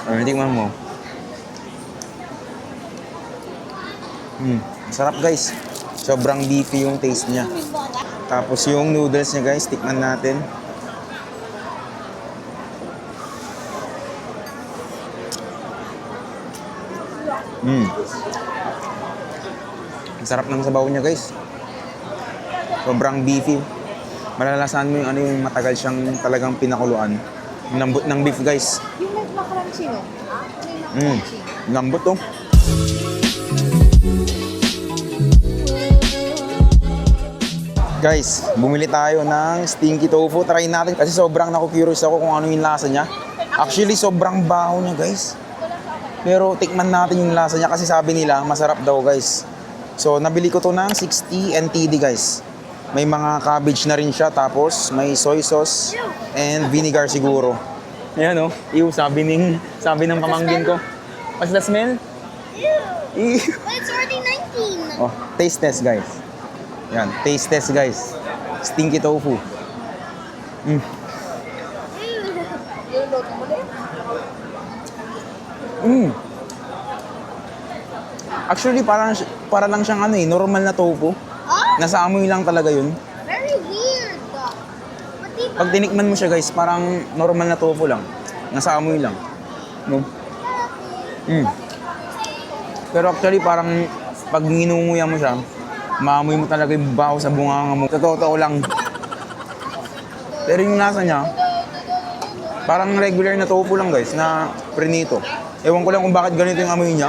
Tingnan mo. Sarap guys. Sobrang beefy yung taste niya. Tapos yung noodles niya guys, tikman natin. Sarap ng sabaw niya guys. Sobrang beefy. Malalasahan mo yung yung matagal siyang talagang pinakuluan. Lambot ng beef guys. Yung nagmakaransi no? Lambot to. Guys, bumili tayo ng stinky tofu. Try natin kasi sobrang naku-curious ako kung ano yung lasa niya. Actually, sobrang baho niya guys. Pero tikman natin yung lasa niya kasi sabi nila masarap daw guys. So, nabili ko to ng 60 NTD guys. May mga cabbage na rin siya, tapos may soy sauce and vinegar siguro. Ayan o, sabi ng pamangkin ko. What's the smell? Ew. But it's already 19. Oh, taste test guys. Yan, taste test guys. Stinky tofu. Actually, para lang siyang normal na tofu. Nasa amoy lang talaga yun. Very weird. But di ba? Pag tinikman mo siya guys, parang normal na tofu lang. Nasa amoy lang. No? Pero actually, parang pag nginunguya mo siya, maamoy mo talaga yung baho sa bunganga mo. Totoo lang. Pero yung lasa niya, parang regular na tofu lang guys, na prinito. Ewan ko lang kung bakit ganito yung amoy niya.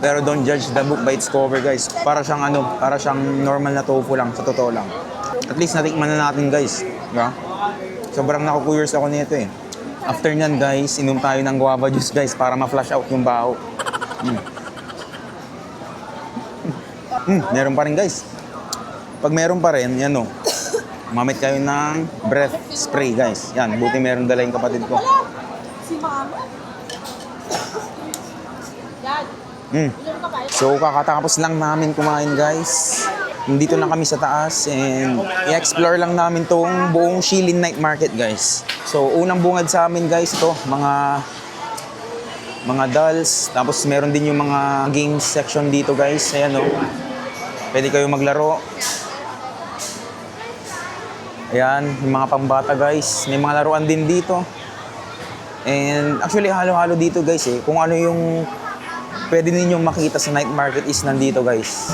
Pero don't judge the book by its cover guys. Para siyang para siyang normal na tofu lang, sa totoo lang. At least natikman na natin guys. Diba? Sobrang naku-curious ako nito eh. After nyan guys, inom tayo ng guava juice guys para ma-flush out yung baho. Meron pa rin guys. Pag meron pa rin, yan o. Mamit kayo ng breath spray guys. Yan, buti meron dala yung kapatid ko. Si Mama. So kakatapos lang namin kumain guys. Nandito na kami sa taas and i-explore lang namin tong buong Shilin Night Market, guys. So, unang bungad sa amin, guys, to mga dolls. Tapos meron din yung mga games section dito, guys. Ayan, oh. Pwede kayo maglaro. Ayan, yung mga pambata, guys. May mga laruan din dito. And actually, halo-halo dito, guys, eh. Kung ano yung pwede ninyong makita sa night market is nandito, guys.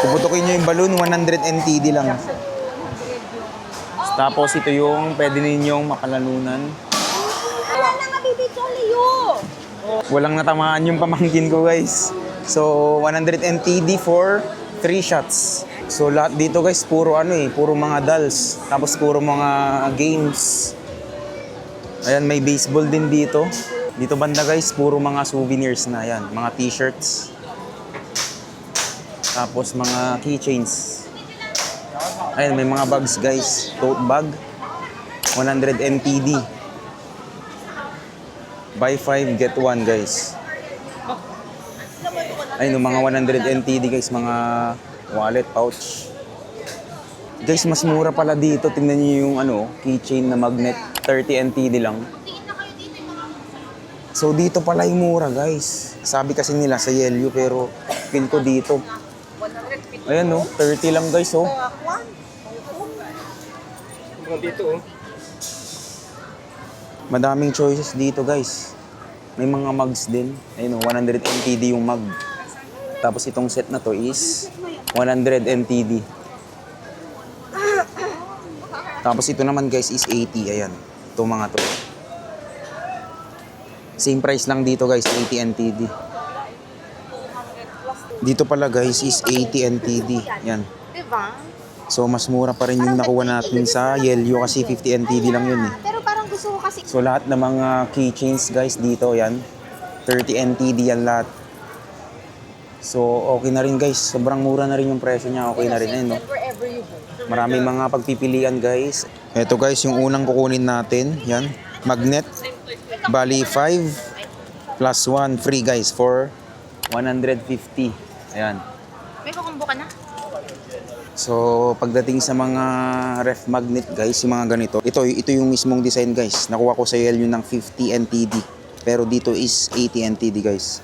Puputukin nyo yung balloon, 100 NTD lang. Tapos ito yung pwede ninyong makalalunan. Wala na nga, Bibi Cholio. Walang natamaan yung pamangkin ko, guys. So, 100 NTD for 3 shots. So, lahat dito, guys, puro puro mga dolls. Tapos puro mga games. Ayan, may baseball din dito. Dito banda, guys, puro mga souvenirs na. Ayan, mga t-shirts. Tapos mga keychains. Ayan, may mga bags, guys. Tote bag. 100 NTD. Buy 5, get 1, guys. Ayun, yung mga 100 NTD, guys. Mga wallet, pouch. Guys, mas mura pala dito. Tingnan niyo yung keychain na magnet. 30 NTD lang. So, dito pala yung mura, guys. Sabi kasi nila sa Yelyo, pero feel ko dito. Ayan, 30 lang, guys, oh. Dito, oh. Madaming choices dito, guys. May mga mugs din. Ayun, 100 NTD yung mug. Tapos itong set na to is 100 NTD. Tapos ito naman, guys, is 80. Ayan. Ito mga to. Same price lang dito, guys. 80 NTD. Dito pala, guys, is 80 NTD. Yan. Diba? So, mas mura pa rin yung nakuha natin sa Yelyo kasi 50 NTD lang yun, eh. Pero parang gusto ko kasi... So, lahat ng mga keychains, guys, dito, yan. 30 NTD yan lahat. So, okay na rin, guys. Sobrang mura na rin yung presyo niya. Okay na rin, no? Maraming mga pagpipilian, guys. Ito, guys, yung unang kukunin natin. Yan. Magnet. Bali, 5 plus 1 free, guys, for 150. Ayan. May kukumbo ka na? So, pagdating sa mga ref magnet, guys, yung mga ganito, ito yung mismong design, guys. Nakuha ko sa Yelyo ng 50 NTD. Pero dito is 80 NTD, guys.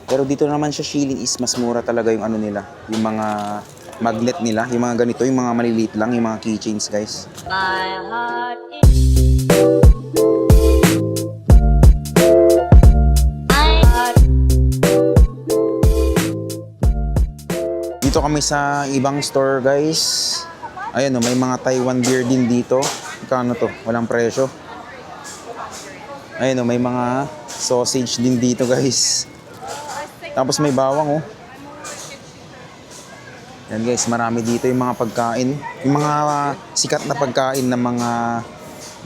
Pero dito naman sa Shilin is mas mura talaga yung nila, yung mga magnet nila, yung mga ganito, yung mga maliliit lang, yung mga keychains, guys. My heart Dito kami sa ibang store, guys. Ayan, may mga Taiwan beer din dito. Kano to? Walang presyo. Ayan, may mga sausage din dito, guys. Tapos may bawang, oh. Yan, guys, marami dito yung mga pagkain. Yung mga sikat na pagkain ng mga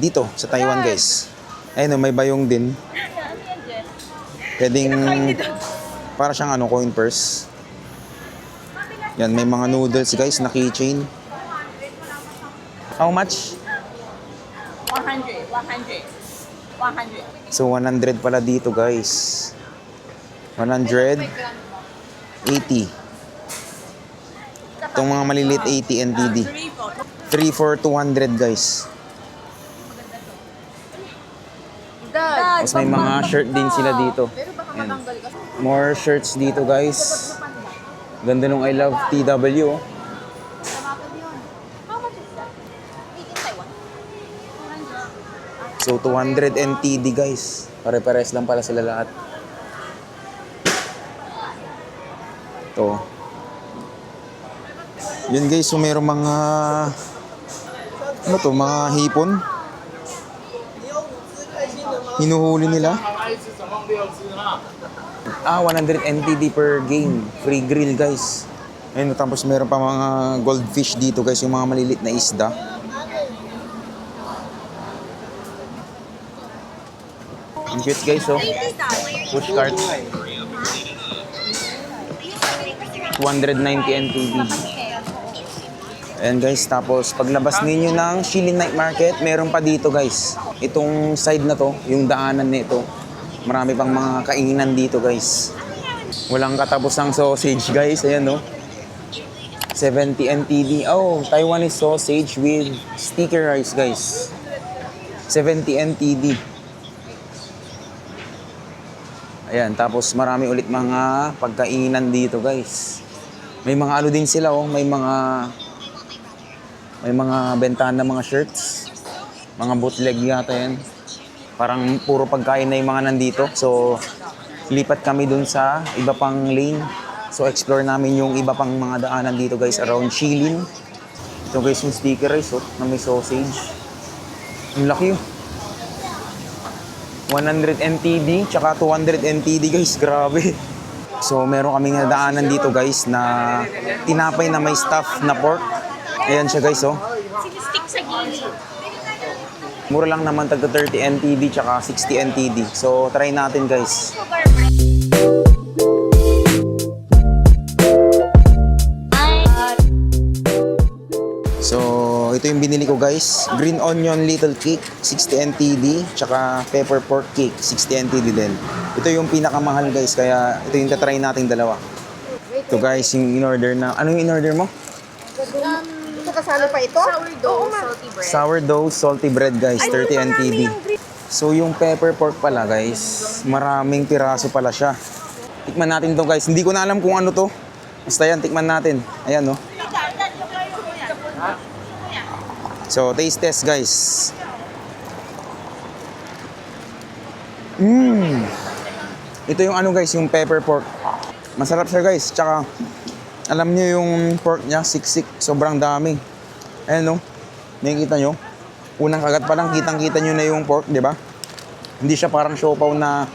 dito sa Taiwan, guys. Ayun, may bayong din. Pwedeng para siyang coin purse. Yan, may mga noodles, guys, na keychain. How much? 100. So, 100 pala dito, guys. 180. Itong mga maliliit 80 NTD. 3 for 200, guys. Tapos may mga shirt din sila dito. Yan. More shirts dito, guys. Ganda nung I Love TW. Oh. So, 200 NTD, guys. Pare-pares lang pala sila lahat. Ito. Yun, guys. So, mayroong mga mga hipon. Hinuhuli nila. 100 NTD per game. Free grill, guys. Ayun, tapos meron pa mga goldfish dito, guys. Yung mga malilit na isda. Ang cute, guys, oh. Push cart. 290 NTD. Ayan, guys, tapos paglabas ninyo ng Shilin Night Market, meron pa dito, guys. Itong side na to, yung daanan nito, Marami pang mga kainan dito guys. Walang katapusang sausage guys. Ayan no. 70 NTD. Oh, Taiwanese sausage with sticky rice guys. 70 NTD. Ayan, tapos marami ulit mga pagkainan dito guys. May mga ano din sila oh, may mga bentahan na mga shirts. Mga bootleg yata yan. Parang puro pagkain na yung mga nandito. So, lipat kami dun sa iba pang lane. So, explore namin yung iba pang mga daanan dito guys around Shilin. Ito guys yung sticker rice oh, na may sausage. Ang laki oh. 100 NTD tsaka 200 NTD guys, grabe. So, meron kaming nadaanan dito guys na tinapay na may stuff na pork. Ayan siya guys oh. Mura lang naman tagta 30 NTD tsaka 60 NTD. So, try natin guys. So, ito yung binili ko guys. Green onion little cake, 60 NTD. Tsaka pepper pork cake, 60 NTD din. Ito yung pinakamahal guys. Kaya ito yung tatry nating dalawa. Ito guys, yung in-order na. Ano yung in-order mo? Ito kasalo pa ito? Sourdough, salty bread. Sourdough salty bread guys, 30 NTD. So, yung pepper pork pala guys, maraming piraso pala siya. Tikman natin to guys. Hindi ko na alam kung ano to. Basta yan, tikman natin. Ayan no. So, taste test guys. Ito yung ano guys, yung pepper pork. Masarap siya guys. Tsaka, alam niyo yung pork niya, siksik. Sobrang dami. Ayan no. Nakikita nyo. Unang kagat pa lang, kitang-kita nyo na yung pork, di ba? Hindi siya parang siopaw na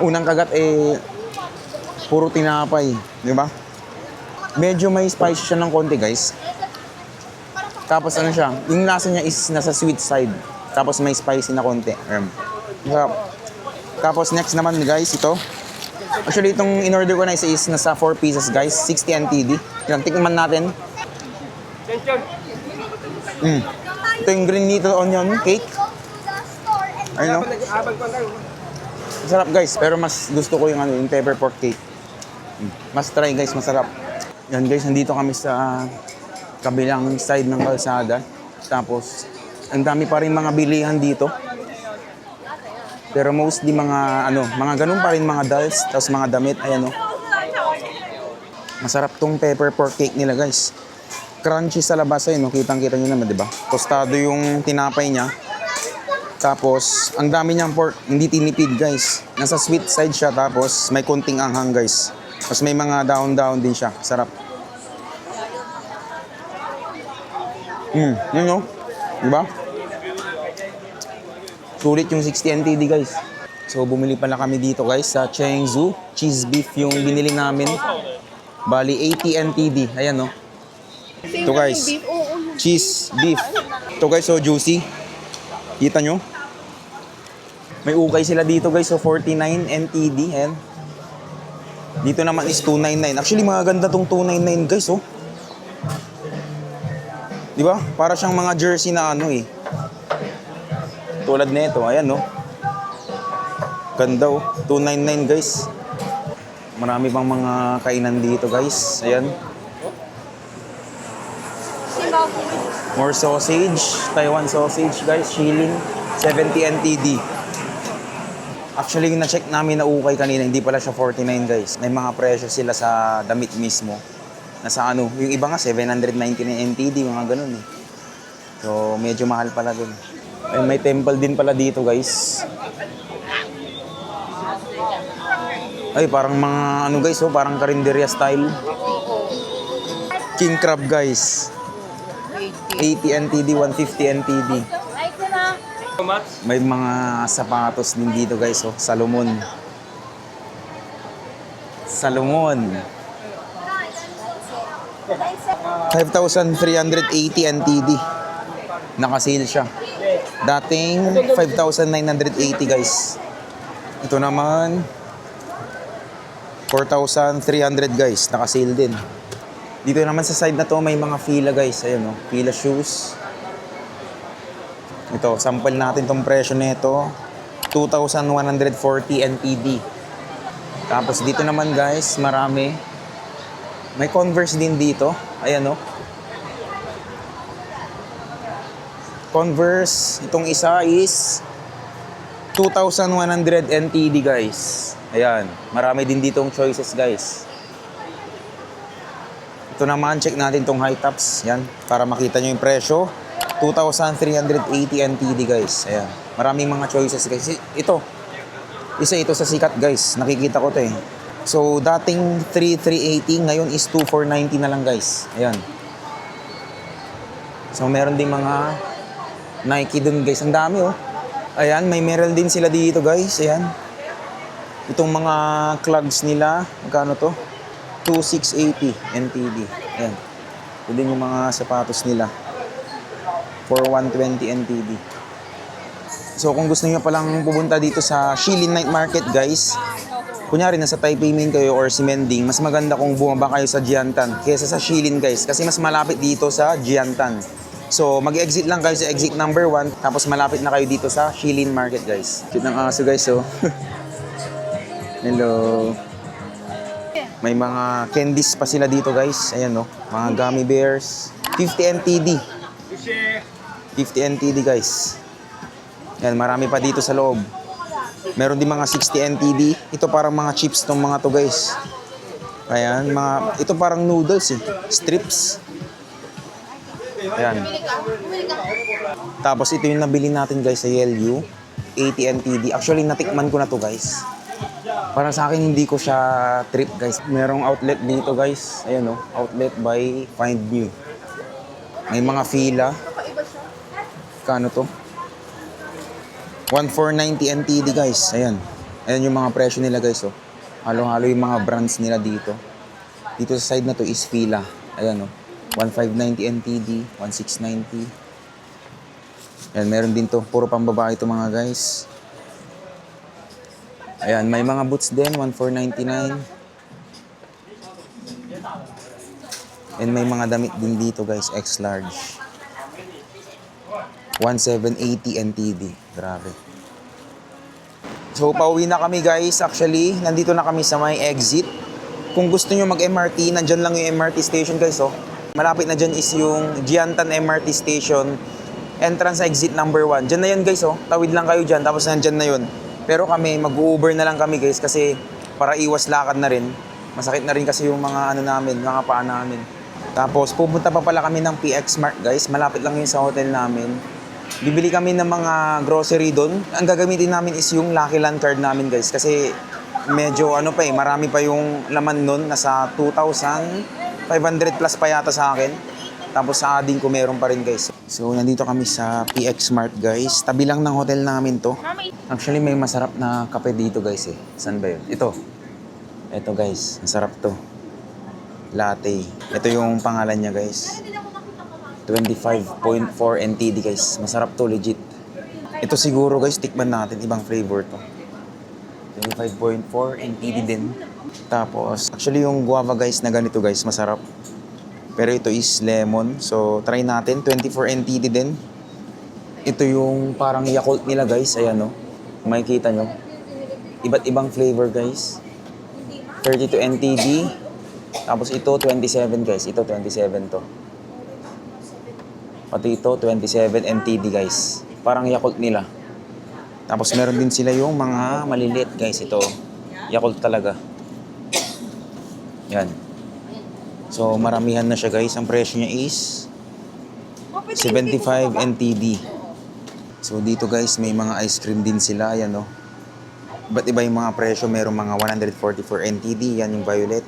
unang kagat puro tinapay, di ba? Medyo may spicy siya ng konti guys. Tapos ano siya, yung lasa niya is nasa sweet side. Tapos may spicy na konti. Tapos next naman guys, ito. Actually itong in-order ko na isa is nasa 4 pieces guys, 60 NTD. Yan, tikman natin. Ito yung green little onion cake. Ayun no. Masarap guys, pero mas gusto ko yung ano, yung pepper pork cake. Mas try guys, masarap. Yan guys, nandito kami sa kabilang side ng kalsada. Tapos, ang dami pa rin mga bilihan dito. Pero mostly mga, mga ganun pa rin mga dolls, tapos mga damit, ayan o. Masarap tong pepper pork cake nila guys. Crunchy sa labas, ayun o, kitang-kita nyo naman, diba? Tostado yung tinapay niya. Tapos, ang dami niyang pork, hindi tinipid guys. Nasa sweet side siya, tapos may konting anghang guys. Tapos may mga down-down din siya. Sarap. Yun o. Diba? Sulit yung 60 NTD guys. So bumili pala kami dito guys sa Chengzu. Cheese beef yung binili namin. Bali 80 NTD. Ayan o. Ito guys. Cheese beef. Ito guys, so juicy. Kita nyo? May ukay sila dito guys. So 49 NTD. Ayan. Dito naman is 299. Actually mga ganda tong 299 guys oh. Di ba? Para siyang mga jersey na ano eh. Tulad nito, ayan no. Ganda oh. 299 guys. Marami pang mga kainan dito guys. Ayan. More sausage. Taiwan sausage guys. Shilin. 70 NTD. Actually, yung na-check namin na ukay kanina, hindi pala siya 49 guys. May mga presyo sila sa damit mismo. Nasa ano, yung iba nga 799 NTD, mga ganun eh. So, medyo mahal pala dun. Ay, may temple din pala dito guys. Ay, parang mga ano guys, oh, parang karinderya style. King crab guys. 80 NTD, 150 NTD. May mga sapatos din dito guys, oh, Salomon. Salomon. 5,380 NTD. Naka-sale siya. Dating 5,980 guys. Ito naman 4,300 guys. Naka-sale din. Dito naman sa side na to may mga Fila guys. Ayun oh, Fila shoes. Ito, sample natin tong presyo nito. 2,140 NTD. Tapos dito naman guys, marami. May Converse din dito. Ayan o. Converse, itong isa is 2,100 NTD guys. Ayan, marami din ditong choices guys. Ito naman, check natin itong high tops. Yan, para makita nyo yung presyo. 2,380 NTD guys. Ayan, maraming mga choices guys. Ito, isa ito sa sikat guys. Nakikita ko to eh. So, dating 3,380, ngayon is 2,490 na lang guys. Ayan. So, meron din mga Nike dun guys. Ang dami oh. Ayan, may Merrell din sila dito guys. Ayan. Itong mga clogs nila, magkano to? 2,680 NTD. Ayan. Ito din yung mga sapatos nila. For 120 NTD. So kung gusto niyo palang pupunta dito sa Shilin Night Market guys, kunyari nasa Taipei Main kayo or si Mending, mas maganda kung bumaba kayo sa Jiantan kaysa sa Shilin guys. Kasi mas malapit dito sa Jiantan. So mag-exit lang kayo sa exit number 1, tapos malapit na kayo dito sa Shilin Market guys. Cute ng aso guys oh. Hello. May mga candies pa sila dito guys. Ayan oh, mga gummy bears. 50 NTD. 50 NTD guys. Yan, marami pa dito sa loob. Meron din mga 60 NTD. Ito parang mga chips tong mga to guys. Ayan, ito parang noodles eh. Strips. Ayan. Tapos ito yung nabili natin guys sa YLU. 80 NTD. Actually, natikman ko na to guys. Parang sa akin, hindi ko siya trip guys. Merong outlet dito guys. Ayan o, outlet by Find New. May mga fila. Kano to? 1,490 NTD guys. Ayan. Ayan yung mga presyo nila guys oh. Halo-halo yung mga brands nila dito. Dito sa side na to is fila. Ayan oh. 1,590 NTD, 1,690. Ayan, meron din to. Puro pambabae to mga guys. Ayan, may mga boots din, 1,499. And may mga damit din dito guys, X large. 1,780 NTD. Grabe. So, pauwi na kami guys. Actually, nandito na kami sa may exit. Kung gusto nyo mag-MRT, nandyan lang yung MRT station guys oh. Malapit na dyan is yung Jiantan MRT station. Entrance exit number 1. Dyan na yun guys oh. Tawid lang kayo dyan, tapos nandyan na yun. Pero kami, mag-Uber na lang kami guys kasi para iwas lakad na rin. Masakit na rin kasi yung mga ano namin, mga paa namin. Tapos pupunta pa pala kami ng PX Mart guys. Malapit lang yun sa hotel namin. Bibili kami ng mga grocery doon. Ang gagamitin namin is yung Lucky Land card namin guys. Kasi medyo ano pa eh, marami pa yung laman nun. Nasa 2,500 plus pa yata sa akin. Tapos sa ading ko meron pa rin guys. So nandito kami sa PX Mart guys. Tabi lang ng hotel namin to. Actually may masarap na kape dito guys eh. Saan ba yun? Ito. Ito guys. Masarap to. Latte. Ito yung pangalan niya guys. 25.4 NTD guys. Masarap to legit. Ito siguro guys, tikman natin. Ibang flavor to. 25.4 NTD din. Tapos, actually yung guava guys na ganito guys, masarap. Pero ito is lemon. So, try natin. 24 NTD din. Ito yung parang Yakult nila guys. Ayan o. Kung makikita nyo. Iba't ibang flavor guys. 32 NTD. Tapos ito 27 guys. Ito 27 to. Pati ito 27 NTD guys. Parang Yakult nila. Tapos meron din sila yung mga maliliit guys. Ito. Yakult talaga. Yan. So, maramihan na siya guys. Ang presyo niya is 75 NTD. So, dito guys, may mga ice cream din sila. Ayan o. Iba't iba yung mga presyo. Merong mga 144 NTD. Yan yung violet.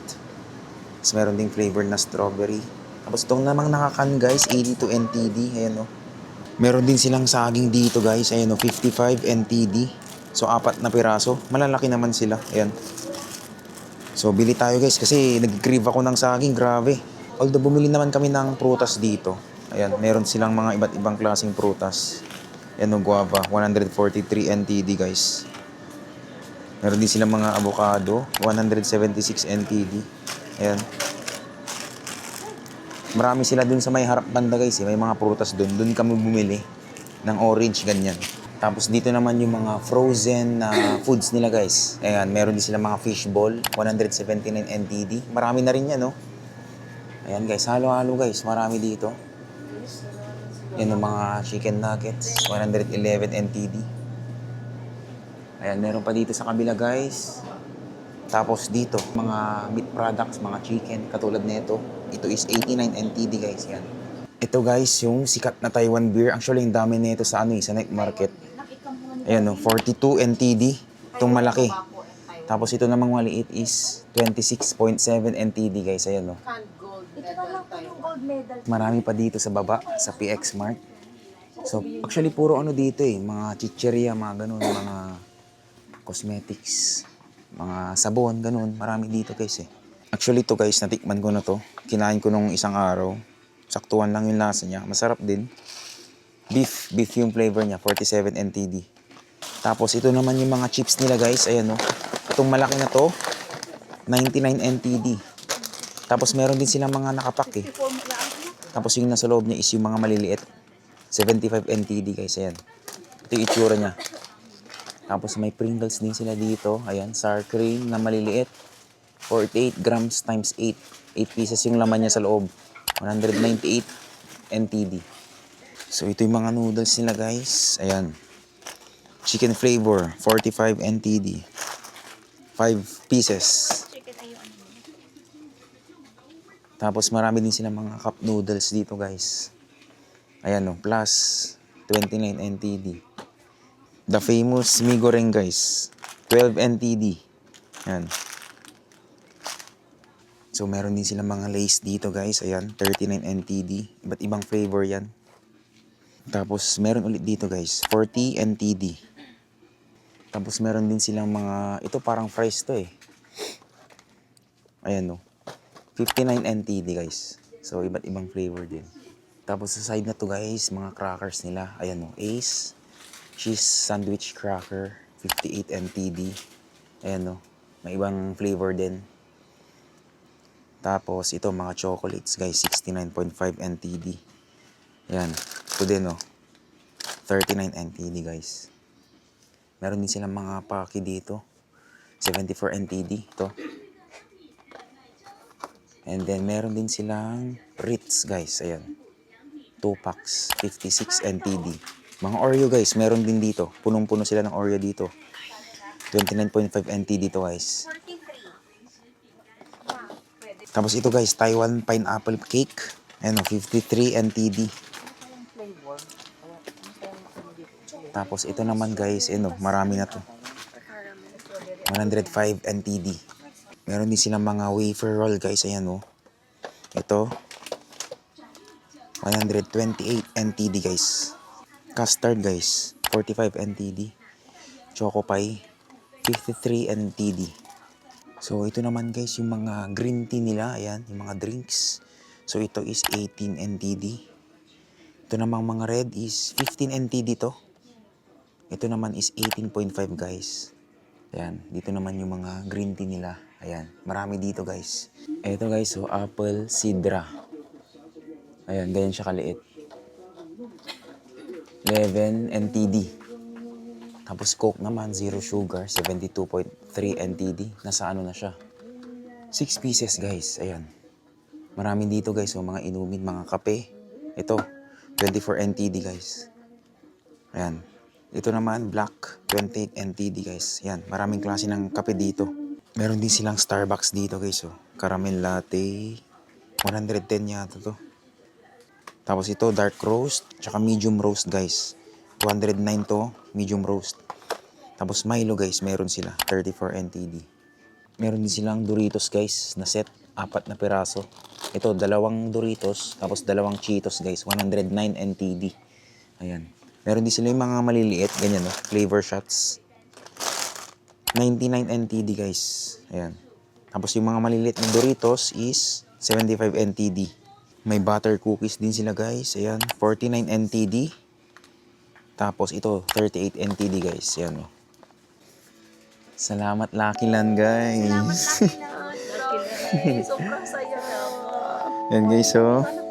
Tapos meron ding flavor na strawberry. Tapos itong namang nakakan guys, 82 NTD. Ayan o. Meron din silang saging dito guys. Ayan o, 55 NTD. So, 4 na piraso. Malalaki naman sila. Ayan. So, bili tayo guys kasi nag-crave ako ng saging, grabe. Although bumili naman kami ng prutas dito. Ayan, meron silang mga iba't ibang klaseng prutas. Ayan o, guava, 143 NTD guys. Meron din silang mga avocado, 176 NTD. Ayan. Marami sila dun sa may harap banda guys. May mga prutas dun. Dun kami bumili ng orange, ganyan. Tapos dito naman yung mga frozen na foods nila guys. Ayan, meron din sila mga fishball, 179 NTD. Marami na rin yan, no? Ayan guys, halo-halo guys. Marami dito. Yan yung mga chicken nuggets, 111 NTD. Ayan, meron pa dito sa kabila guys. Tapos dito, mga meat products, mga chicken, katulad nito. Ito is 89 NTD guys, yan. Ito guys, yung sikat na Taiwan beer. Actually, yung dami nito sa sa night market. Ayan no, 42 NTD. Itong malaki. Tapos ito namang maliit is 26.7 NTD guys, ayan no. Ito na lang po yung gold medal. Marami pa dito sa baba, sa PX Mart. So, actually, puro ano dito mga chicheria, mga ganun, mga cosmetics, mga sabon, ganun. Marami dito guys Actually, to guys, natikman ko na to. Kinain ko nung isang araw. Saktuhan lang yung lasa niya. Masarap din. Beef yung flavor niya, 47 NTD. Tapos, ito naman yung mga chips nila guys. Ayan no. Itong malaki na to, 99 NTD. Tapos, meron din silang mga nakapak Tapos, yung nasa loob niya is yung mga maliliit. 75 NTD guys, ayan. Ito yung itsura niya. Tapos may Pringles din sila dito. Ayan, sour cream na maliliit. 48 grams times 8. 8 pieces yung laman niya sa loob. 198 NTD. So ito yung mga noodles nila guys. Ayan. Chicken flavor, 45 NTD. 5 pieces. Tapos marami din sila mga cup noodles dito guys. Ayan no, plus 29 NTD. The famous Mi Goreng guys, 12 NTD. Ayan. So meron din silang mga lace dito guys. Ayan, 39 NTD. Iba't ibang flavor yan. Tapos meron ulit dito guys, 40 NTD. Tapos meron din silang mga, ito parang fries to Ayan no, 59 NTD guys. So iba't ibang flavor din. Tapos sa side na to guys, mga crackers nila. Ayan no, Ace cheese sandwich cracker, 58 NTD. Ayan no, may ibang flavor din. Tapos ito mga chocolates guys, 69.5 NTD. Ayan, ito din no, 39 NTD guys. Meron din silang mga paki dito, 74 NTD ito. And then meron din silang Ritz guys, ayan. 2 packs, 56 NTD. Mga Oreo guys, meron din dito. Punong-puno sila ng Oreo dito. 29.5 NTD to guys. Tapos ito guys, Taiwan pineapple cake. Ayan o, 53 NTD. Tapos ito naman guys, marami na to. 105 NTD. Meron din silang mga wafer roll guys, ayan o. Ito, 128 NTD guys. Custard guys, 45 NTD. Choco Pie, 53 NTD. So ito naman guys yung mga green tea nila, ayan, yung mga drinks. So ito is 18 NTD. Ito namang mga red is 15 NTD to. Ito naman is 18.5 guys. Ayan, dito naman yung mga green tea nila. Ayan, marami dito guys. Ito guys, so apple sidra. Ayan, ganyan siya kaliit. 11 NTD. Tapos Coke naman, zero sugar, 72.3 NTD. Nasa ano na siya. 6 pieces guys, ayan. Marami dito guys, so mga inumin, mga kape. Ito, 24 NTD guys. Ayan. Ito naman, black, 28 NTD guys. Ayan, maraming klase ng kape dito. Meron din silang Starbucks dito guys, so. Caramel latte, 110 yata to. Tapos ito, dark roast, tsaka medium roast guys. 209 to, medium roast. Tapos Milo guys, meron sila, 34 NTD. Meron din silang Doritos guys, na set, 4 na piraso. Ito, 2 Doritos, tapos 2 Cheetos guys, 109 NTD. Ayan. Meron din sila yung mga maliliit, ganyan no, flavor shots. 99 NTD guys. Ayan. Tapos yung mga maliliit na Doritos is 75 NTD. May butter cookies din sila guys. Ayan, 49 NTD. Tapos ito, 38 NTD guys. Ayan o. Salamat Lucky Land guys. Salamat, Lucky Land. Sobrang saya na. Yan guys, oh.